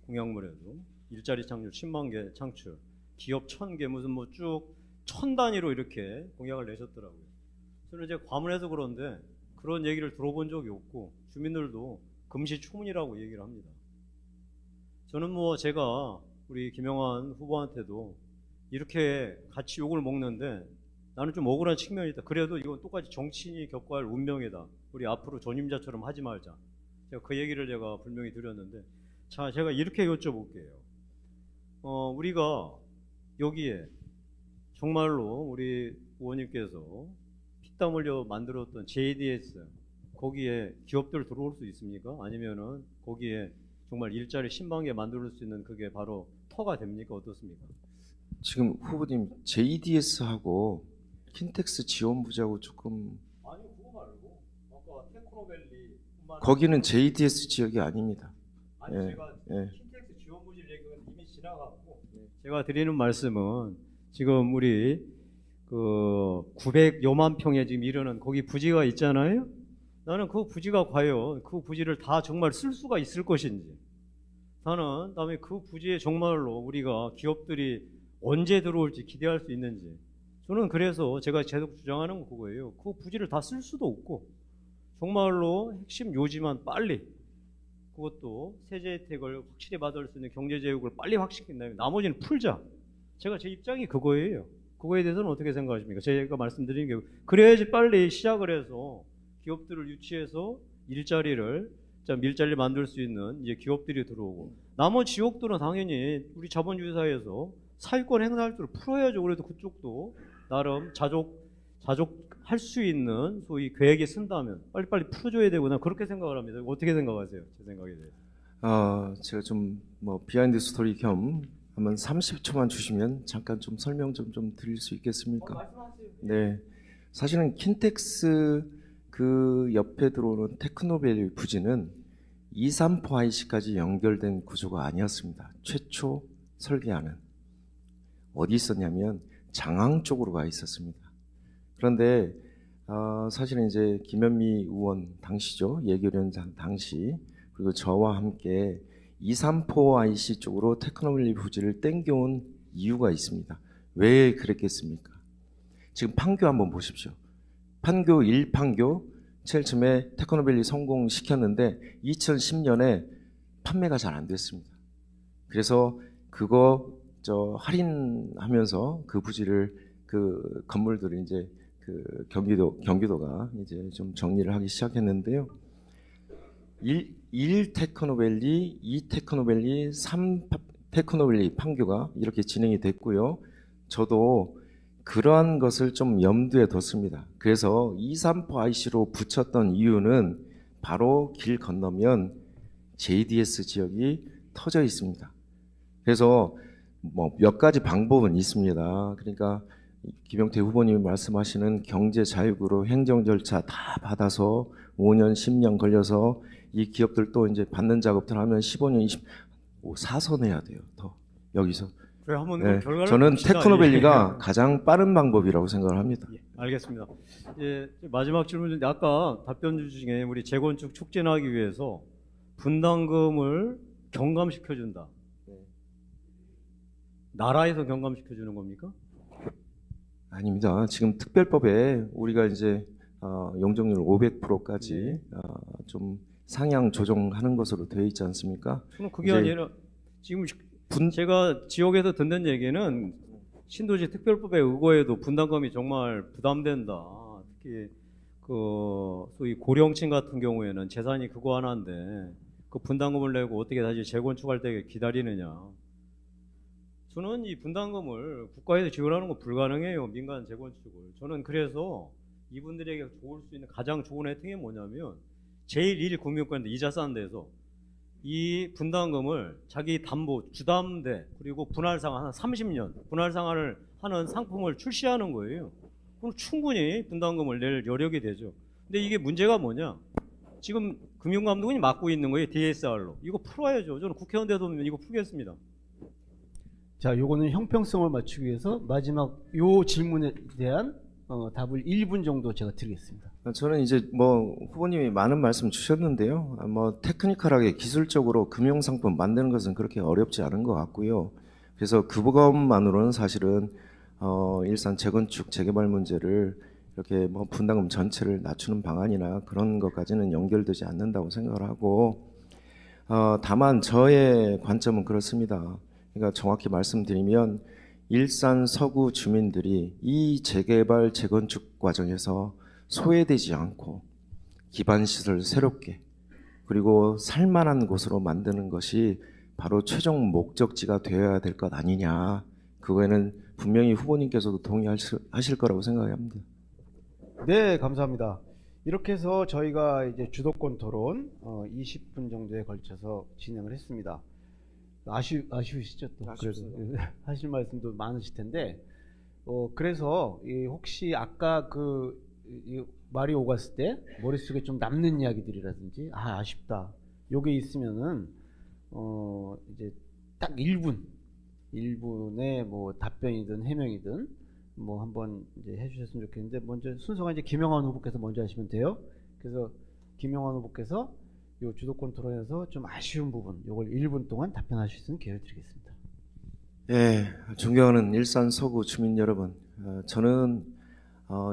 공약물에도 일자리 창출 10만 개 창출. 기업 1000개 무슨 뭐 쭉 1000단위로 이렇게 공약을 내셨더라고요. 저는 이제 과문해서 그런데 그런 얘기를 들어본 적이 없고 주민들도 금시초문이라고 얘기를 합니다. 저는 뭐 제가 우리 김영환 후보한테도 이렇게 같이 욕을 먹는데 나는 좀 억울한 측면이 있다. 그래도 이건 똑같이 정치인이 겪어야 할 운명이다. 우리 앞으로 전임자처럼 하지 말자. 제가 그 얘기를 제가 분명히 드렸는데, 자, 제가 이렇게 여쭤볼게요. 우리가 여기에 정말로 우리 의원님께서 피땀 흘려 만들었던 JDS 거기에 기업들 들어올 수 있습니까? 아니면은 거기에 정말 일자리 10만 개 만들 수 있는 그게 바로 터가 됩니까? 어떻습니까? 지금 후보님 JDS하고 킨텍스 지원부지하고 조금 아니 그거 말고 아까 테크노밸리 거기는 JDS 지역이 아닙니다. 아니 예, 제가 예. 킨텍스 지원부지 얘기는 이미 지나갔고 제가 드리는 말씀은 지금 우리 그 900여만 평에 지금 이르는 거기 부지가 있잖아요. 나는 그 부지가 과연 그 부지를 다 정말 쓸 수가 있을 것인지, 나는 다음에 그 부지에 정말로 우리가 기업들이 언제 들어올지 기대할 수 있는지, 저는 그래서 제가 계속 주장하는 건 그거예요. 그 부지를 다 쓸 수도 없고 정말로 핵심 요지만 빨리, 그것도 세제 혜택을 확실히 받을 수 있는 경제제육을 빨리 확실히 다음에 나머지는 풀자. 제가 제 입장이 그거예요. 그거에 대해서는 어떻게 생각하십니까? 제가 말씀드리는 게 그래야지 빨리 시작을 해서 기업들을 유치해서 일자리를 진짜 밀자리 만들 수 있는 이제 기업들이 들어오고, 나머지 지역들은 당연히 우리 자본주의 사회에서 사유권 행사할 줄 풀어야죠. 그래도 그쪽도 나름 자족할 수 있는 소위 계획이 쓴다면 빨리빨리 풀어줘야 되고, 난 그렇게 생각을 합니다. 어떻게 생각하세요? 제 생각에 대해서. 제가 좀 뭐 비하인드 스토리 겸 한번 30초만 주시면 잠깐 좀 설명 좀 드릴 수 있겠습니까? 말씀하세요. 네, 사실은 킨텍스 그 옆에 들어오는 테크노밸리 부지는 234IC까지 연결된 구조가 아니었습니다. 최초 설계하는 어디 있었냐면 장항 쪽으로 가 있었습니다. 그런데 사실은 이제 김현미 의원 당시죠, 예결위원장 당시, 그리고 저와 함께 234IC 쪽으로 테크노밸리 부지를 땡겨온 이유가 있습니다. 왜 그랬겠습니까? 지금 판교 한번 보십시오. 판교 1판교 제일 처음에 테크노밸리 성공시켰는데 2010년에 판매가 잘 안 됐습니다. 그래서 그거 할인하면서 그 부지를, 그 건물들을 이제 그 경기도가 이제 좀 정리를 하기 시작했는데요. 1 테크노밸리, 2 테크노밸리, 3 테크노밸리 판교가 이렇게 진행이 됐고요. 저도 그러한 것을 좀 염두에 뒀습니다. 그래서 234IC로 붙였던 이유는 바로 길 건너면 JDS 지역이 터져 있습니다. 그래서 뭐 몇 가지 방법은 있습니다. 그러니까 김용태 후보님이 말씀하시는 경제 자유구로 행정 절차 다 받아서 5년, 10년 걸려서 이 기업들 또 이제 받는 작업들 하면 15년, 4선 해야 돼요. 더 여기서. 그래, 한번 네, 결과를 저는 봅시다. 테크노밸리가 예. 가장 빠른 방법이라고 생각을 합니다. 예, 알겠습니다. 예, 마지막 질문, 아까 답변 중에 우리 재건축 촉진하기 위해서 분담금을 경감시켜준다. 나라에서 경감시켜주는 겁니까? 아닙니다. 지금 특별법에 우리가 이제 용적률 500%까지 좀 상향 조정하는 것으로 되어 있지 않습니까? 저는 그게 이제 아니라 지금 제가 지역에서 듣는 얘기는 신도시 특별법에 의거해도 분담금이 정말 부담된다. 특히 그 소위 고령층 같은 경우에는 재산이 그거 하나인데 그 분담금을 내고 어떻게 다시 재건축할 때 기다리느냐. 저는 이 분담금을 국가에서 지원하는 건 불가능해요. 민간 재건축을. 저는 그래서 이분들에게 좋을 수 있는 가장 좋은 혜택이 뭐냐면 제1 금융권인데 이자 싼 데서 이 분담금을 자기 담보, 주담대 그리고 분할상환 한 30년 분할상환을 하는 상품을 출시하는 거예요. 그럼 충분히 분담금을 낼 여력이 되죠. 근데 이게 문제가 뭐냐? 지금 금융감독원이 맡고 있는 거예요. DSR로. 이거 풀어야죠. 저는 국회의원 되면 이거 풀겠습니다. 자, 요거는 형평성을 맞추기 위해서 마지막 요 질문에 대한 답을 1분 정도 제가 드리겠습니다. 저는 이제 뭐 후보님이 많은 말씀 주셨는데요. 뭐 테크니컬하게 기술적으로 금융상품 만드는 것은 그렇게 어렵지 않은 것 같고요. 그래서 그것만으로는 사실은 일산 재건축 재개발 문제를 이렇게 뭐 분담금 전체를 낮추는 방안이나 그런 것까지는 연결되지 않는다고 생각을 하고, 다만 저의 관점은 그렇습니다. 그러니까 정확히 말씀드리면 일산 서구 주민들이 이 재개발 재건축 과정에서 소외되지 않고 기반시설 새롭게 그리고 살만한 곳으로 만드는 것이 바로 최종 목적지가 되어야 될 것 아니냐. 그거에는 분명히 후보님께서도 동의하실 거라고 생각합니다. 네, 감사합니다. 이렇게 해서 저희가 이제 주도권 토론 20분 정도에 걸쳐서 진행을 했습니다. 아쉬우시죠? 또 그래도 하실 말씀도 많으실 텐데 그래서 혹시 아까 말이 오갔을 때 머릿속에 좀 남는 이야기들이라든지 아쉽다 요게 있으면은 이제 딱 1분에 뭐 답변이든 해명이든 뭐 한번 이제 해주셨으면 좋겠는데, 먼저 순서가 이제 김영환 후보께서 먼저 하시면 돼요. 그래서 김영환 후보께서 요 주도권 토론에서 좀 아쉬운 부분 요걸 1분 동안 답변하실 수 있는 기회를 드리겠습니다. 예, 존경하는 일산 서구 주민 여러분, 저는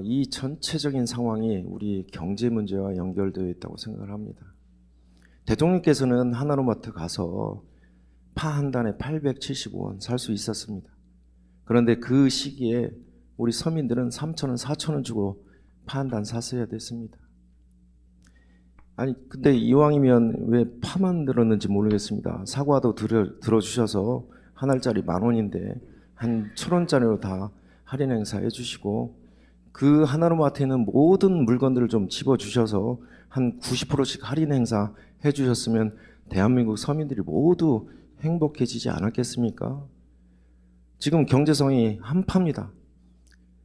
이 전체적인 상황이 우리 경제 문제와 연결되어 있다고 생각을 합니다. 대통령께서는 하나로마트 가서 파 한 단에 875원 살 수 있었습니다. 그런데 그 시기에 우리 서민들은 3,000원, 4,000원 주고 파 한 단 샀어야 됐습니다. 아니 근데 이왕이면 왜 파만 들었는지 모르겠습니다. 사과도 들어주셔서 한 알짜리 10,000원인데 한 1,000원짜리로 다 할인 행사 해주시고 그 하나로마트에는 모든 물건들을 좀 집어주셔서 한 90%씩 할인 행사 해주셨으면 대한민국 서민들이 모두 행복해지지 않았겠습니까? 지금 경제성이 한파입니다.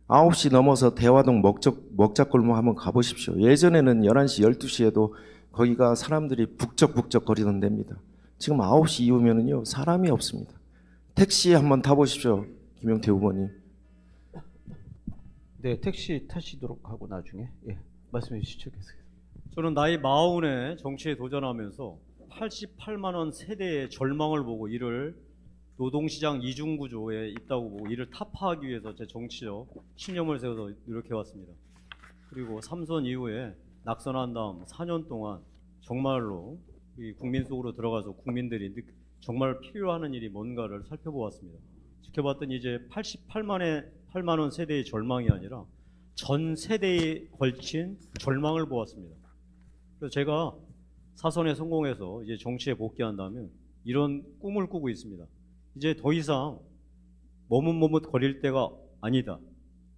9시 넘어서 대화동 먹자골목 한번 가보십시오. 예전에는 11시, 12시에도 거기가 사람들이 북적북적 거리던 데입니다. 지금 9시 이후면은요, 사람이 없습니다. 택시 한번 타보십시오. 김용태 후보님. 네, 택시 타시도록 하고 나중에 말씀해 주시죠. 계속해서. 저는 나이 40에 정치에 도전하면서 88만 원 세대의 절망을 보고 이를 노동시장 이중구조에 있다고 보고 이를 타파하기 위해서 제 정치적 신념을 세워서 노력해왔습니다. 그리고 삼선 이후에 낙선한 다음 4년 동안 정말로 이 국민 속으로 들어가서 국민들이 정말 필요하는 일이 뭔가를 살펴보았습니다. 지켜봤더니 이제 88만 원 세대의 절망이 아니라 전 세대에 걸친 절망을 보았습니다. 그래서 제가 사선에 성공해서 이제 정치에 복귀한다면 이런 꿈을 꾸고 있습니다. 이제 더 이상 머뭇머뭇 거릴 때가 아니다.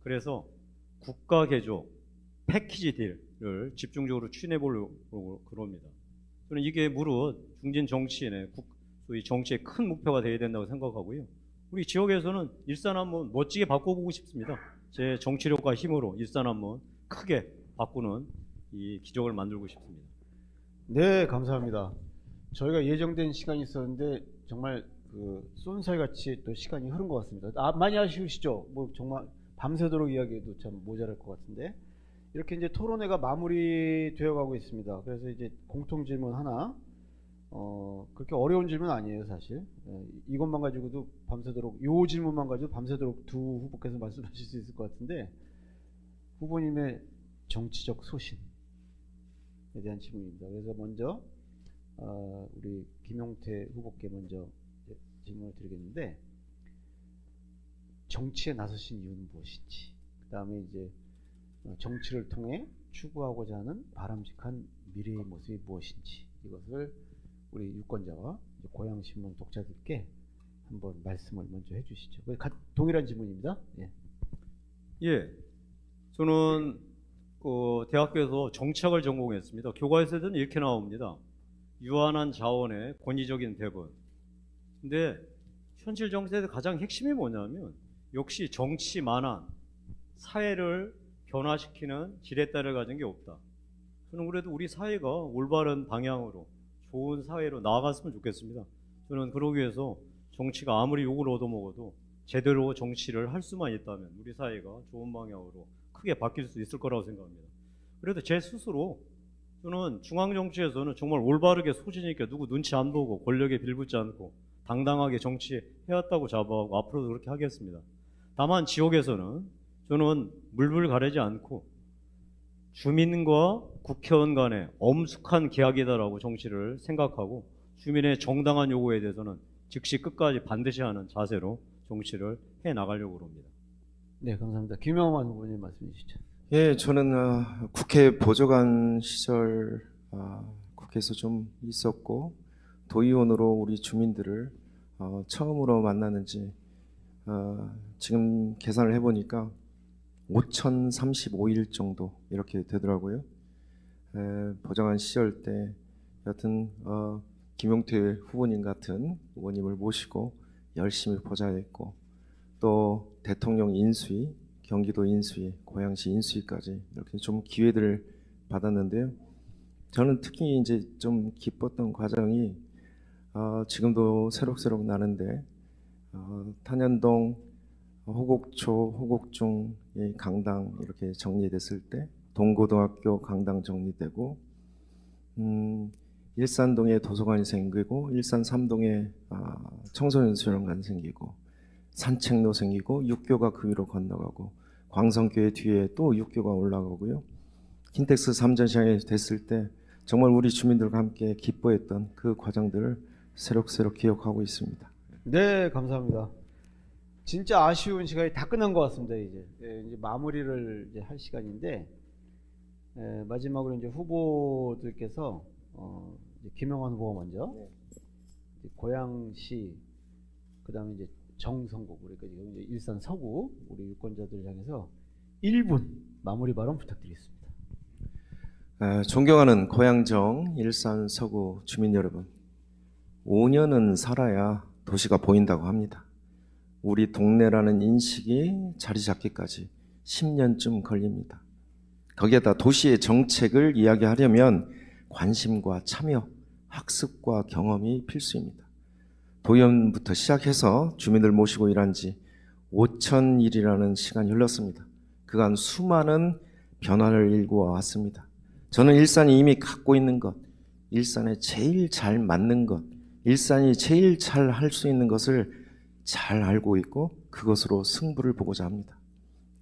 그래서 국가 개조, 패키지 딜을 집중적으로 추진해 보려고 그럽니다. 저는 이게 무릇 중진 정치인의 소위 정치의 큰 목표가 되어야 된다고 생각하고요. 우리 지역에서는 일산 한번 멋지게 바꿔보고 싶습니다. 제 정치력과 힘으로 일산 한번 크게 바꾸는 이 기적을 만들고 싶습니다. 네, 감사합니다. 저희가 예정된 시간이 있었는데 정말 쏜살 같이 또 시간이 흐른 것 같습니다. 많이 아쉬우시죠? 뭐 정말 밤새도록 이야기해도 참 모자랄 것 같은데 이렇게 이제 토론회가 마무리되어 가고 있습니다. 그래서 이제 공통 질문 하나, 그렇게 어려운 질문 아니에요, 사실. 이것만 가지고도 밤새도록, 요 질문만 가지고 밤새도록 두 후보께서 말씀하실 수 있을 것 같은데, 후보님의 정치적 소신에 대한 질문입니다. 그래서 먼저 우리 김용태 후보께 먼저 질문을 드리겠는데, 정치에 나서신 이유는 무엇인지, 그 다음에 이제 정치를 통해 추구하고자 하는 바람직한 미래의 모습이 무엇인지, 이것을 우리 유권자와 고향신문 독자들께 한번 말씀을 먼저 해주시죠. 동일한 질문입니다. 예, 저는 대학교에서 정치학을 전공했습니다. 교과서에서는 이렇게 나옵니다. 유한한 자원의 권위적인 대분. 근데 현실 정치의 가장 핵심이 뭐냐면 역시 정치만한 사회를 변화시키는 지렛대를 가진 게 없다. 저는 그래도 우리 사회가 올바른 방향으로 좋은 사회로 나아갔으면 좋겠습니다. 저는 그러기 위해서 정치가 아무리 욕을 얻어먹어도 제대로 정치를 할 수만 있다면 우리 사회가 좋은 방향으로 크게 바뀔 수 있을 거라고 생각합니다. 그래도 제 스스로 저는 중앙정치에서는 정말 올바르게 소신 있게 누구 눈치 안 보고 권력에 빌붙지 않고 당당하게 정치해왔다고 자부하고 앞으로도 그렇게 하겠습니다. 다만 지역에서는 저는 물불 가리지 않고 주민과 국회의원 간의 엄숙한 계약이다라고 정치를 생각하고 주민의 정당한 요구에 대해서는 즉시 끝까지 반드시 하는 자세로 정치를 해나가려고 합니다. 네, 감사합니다. 김영환 후보님 말씀해 주시죠. 예, 저는 국회 보좌관 시절 국회에서 좀 있었고 도의원으로 우리 주민들을 처음으로 만나는지 지금 계산을 해보니까 5,035일 정도 이렇게 되더라고요. 보좌관 시절 때 여튼 김용태 후보님 같은 후보님을 모시고 열심히 보좌했고 또 대통령 인수위, 경기도 인수위, 고양시 인수위까지 이렇게 좀 기회들을 받았는데요. 저는 특히 이제 좀 기뻤던 과정이 지금도 새록새록 나는데 탄현동, 호곡초, 호곡중의 강당 이렇게 정리됐을 때 동고등학교 강당 정리되고 일산동에 도서관이 생기고 일산 3동에 청소년 수련관 생기고 산책로 생기고 육교가 그 위로 건너가고 광성교회 뒤에 또 육교가 올라가고요. 킨텍스 3전시장이 됐을 때 정말 우리 주민들과 함께 기뻐했던 그 과정들을 새록새록 기억하고 있습니다. 네, 감사합니다. 진짜 아쉬운 시간이 다 끝난 것 같습니다. 이제 마무리를 이제 할 시간인데 마지막으로 이제 후보들께서 이제 김영환 후보가 먼저 이제 고양시, 그다음에 이제 정성구, 그러니까 지금 이제 일산 서구 우리 유권자들을 향해서 1분 마무리 발언 부탁드리겠습니다. 존경하는 고양정 일산 서구 주민 여러분, 5년은 살아야 도시가 보인다고 합니다. 우리 동네라는 인식이 자리 잡기까지 10년쯤 걸립니다. 거기에다 도시의 정책을 이야기하려면 관심과 참여, 학습과 경험이 필수입니다. 도연부터 시작해서 주민들 모시고 일한 지 5,000일이라는 시간이 흘렀습니다. 그간 수많은 변화를 일구어 왔습니다. 저는 일산이 이미 갖고 있는 것, 일산에 제일 잘 맞는 것, 일산이 제일 잘 할 수 있는 것을 잘 알고 있고 그것으로 승부를 보고자 합니다.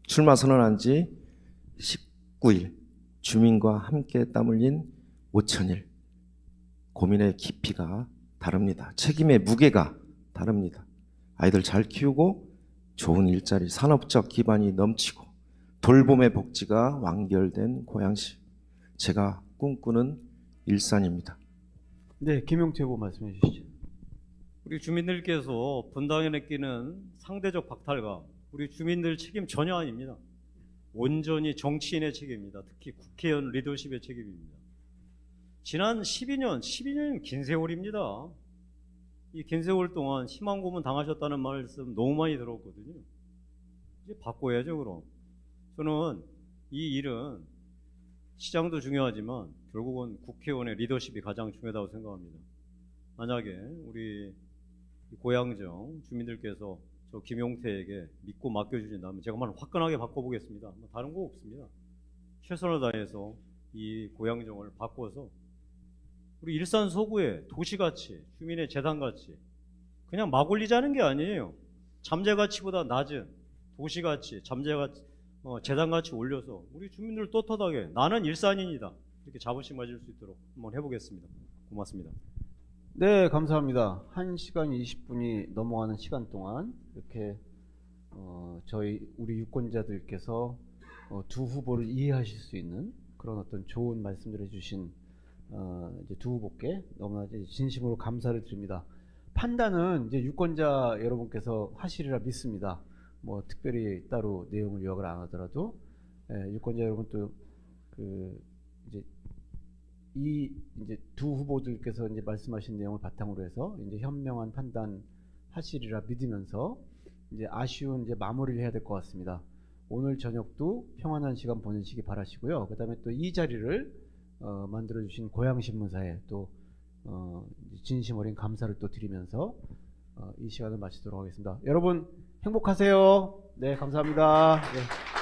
출마 선언한 지 19일, 주민과 함께 땀 흘린 5,000일. 고민의 깊이가 다릅니다. 책임의 무게가 다릅니다. 아이들 잘 키우고 좋은 일자리, 산업적 기반이 넘치고 돌봄의 복지가 완결된 고양시. 제가 꿈꾸는 일산입니다. 네, 김용태 후보 말씀해 주시죠. 우리 주민들께서 분당에 느끼는 상대적 박탈감, 우리 주민들 책임 전혀 아닙니다. 온전히 정치인의 책임입니다. 특히 국회의원 리더십의 책임입니다. 지난 12년이면 긴 세월입니다. 이 긴 세월 동안 희망 고문 당하셨다는 말씀 너무 많이 들었거든요. 이제 바꿔야죠, 그럼. 저는 이 일은 시장도 중요하지만 결국은 국회의원의 리더십이 가장 중요하다고 생각합니다. 만약에 우리 고양정 주민들께서 저 김용태에게 믿고 맡겨주신다면 제가 정말 화끈하게 바꿔보겠습니다. 다른 거 없습니다. 최선을 다해서 이 고양정을 바꿔서 우리 일산 서구의 도시가치, 주민의 재산가치 그냥 막 올리자는 게 아니에요. 잠재가치보다 낮은 도시가치, 잠재가치, 재산가치 올려서 우리 주민들 떳떳하게 나는 일산인이다 이렇게 자부심 가질 수 있도록 한번 해보겠습니다. 고맙습니다. 네, 감사합니다. 1시간 20분이 넘어가는 시간 동안 이렇게 저희 우리 유권자들께서 두 후보를 이해하실 수 있는 그런 어떤 좋은 말씀들을 해주신 이제 두 후보께 너무나 이제 진심으로 감사를 드립니다. 판단은 이제 유권자 여러분께서 하시리라 믿습니다. 뭐 특별히 따로 내용을 요약을 안 하더라도 유권자 여러분 또 이제 두 후보들께서 이제 말씀하신 내용을 바탕으로 해서 이제 현명한 판단 하시리라 믿으면서 이제 아쉬운 이제 마무리를 해야 될 것 같습니다. 오늘 저녁도 평안한 시간 보내시기 바라시고요. 그다음에 또 이 자리를 만들어 주신 고양신문사에 또 진심 어린 감사를 또 드리면서 이 시간을 마치도록 하겠습니다. 여러분 행복하세요. 네, 감사합니다. 네.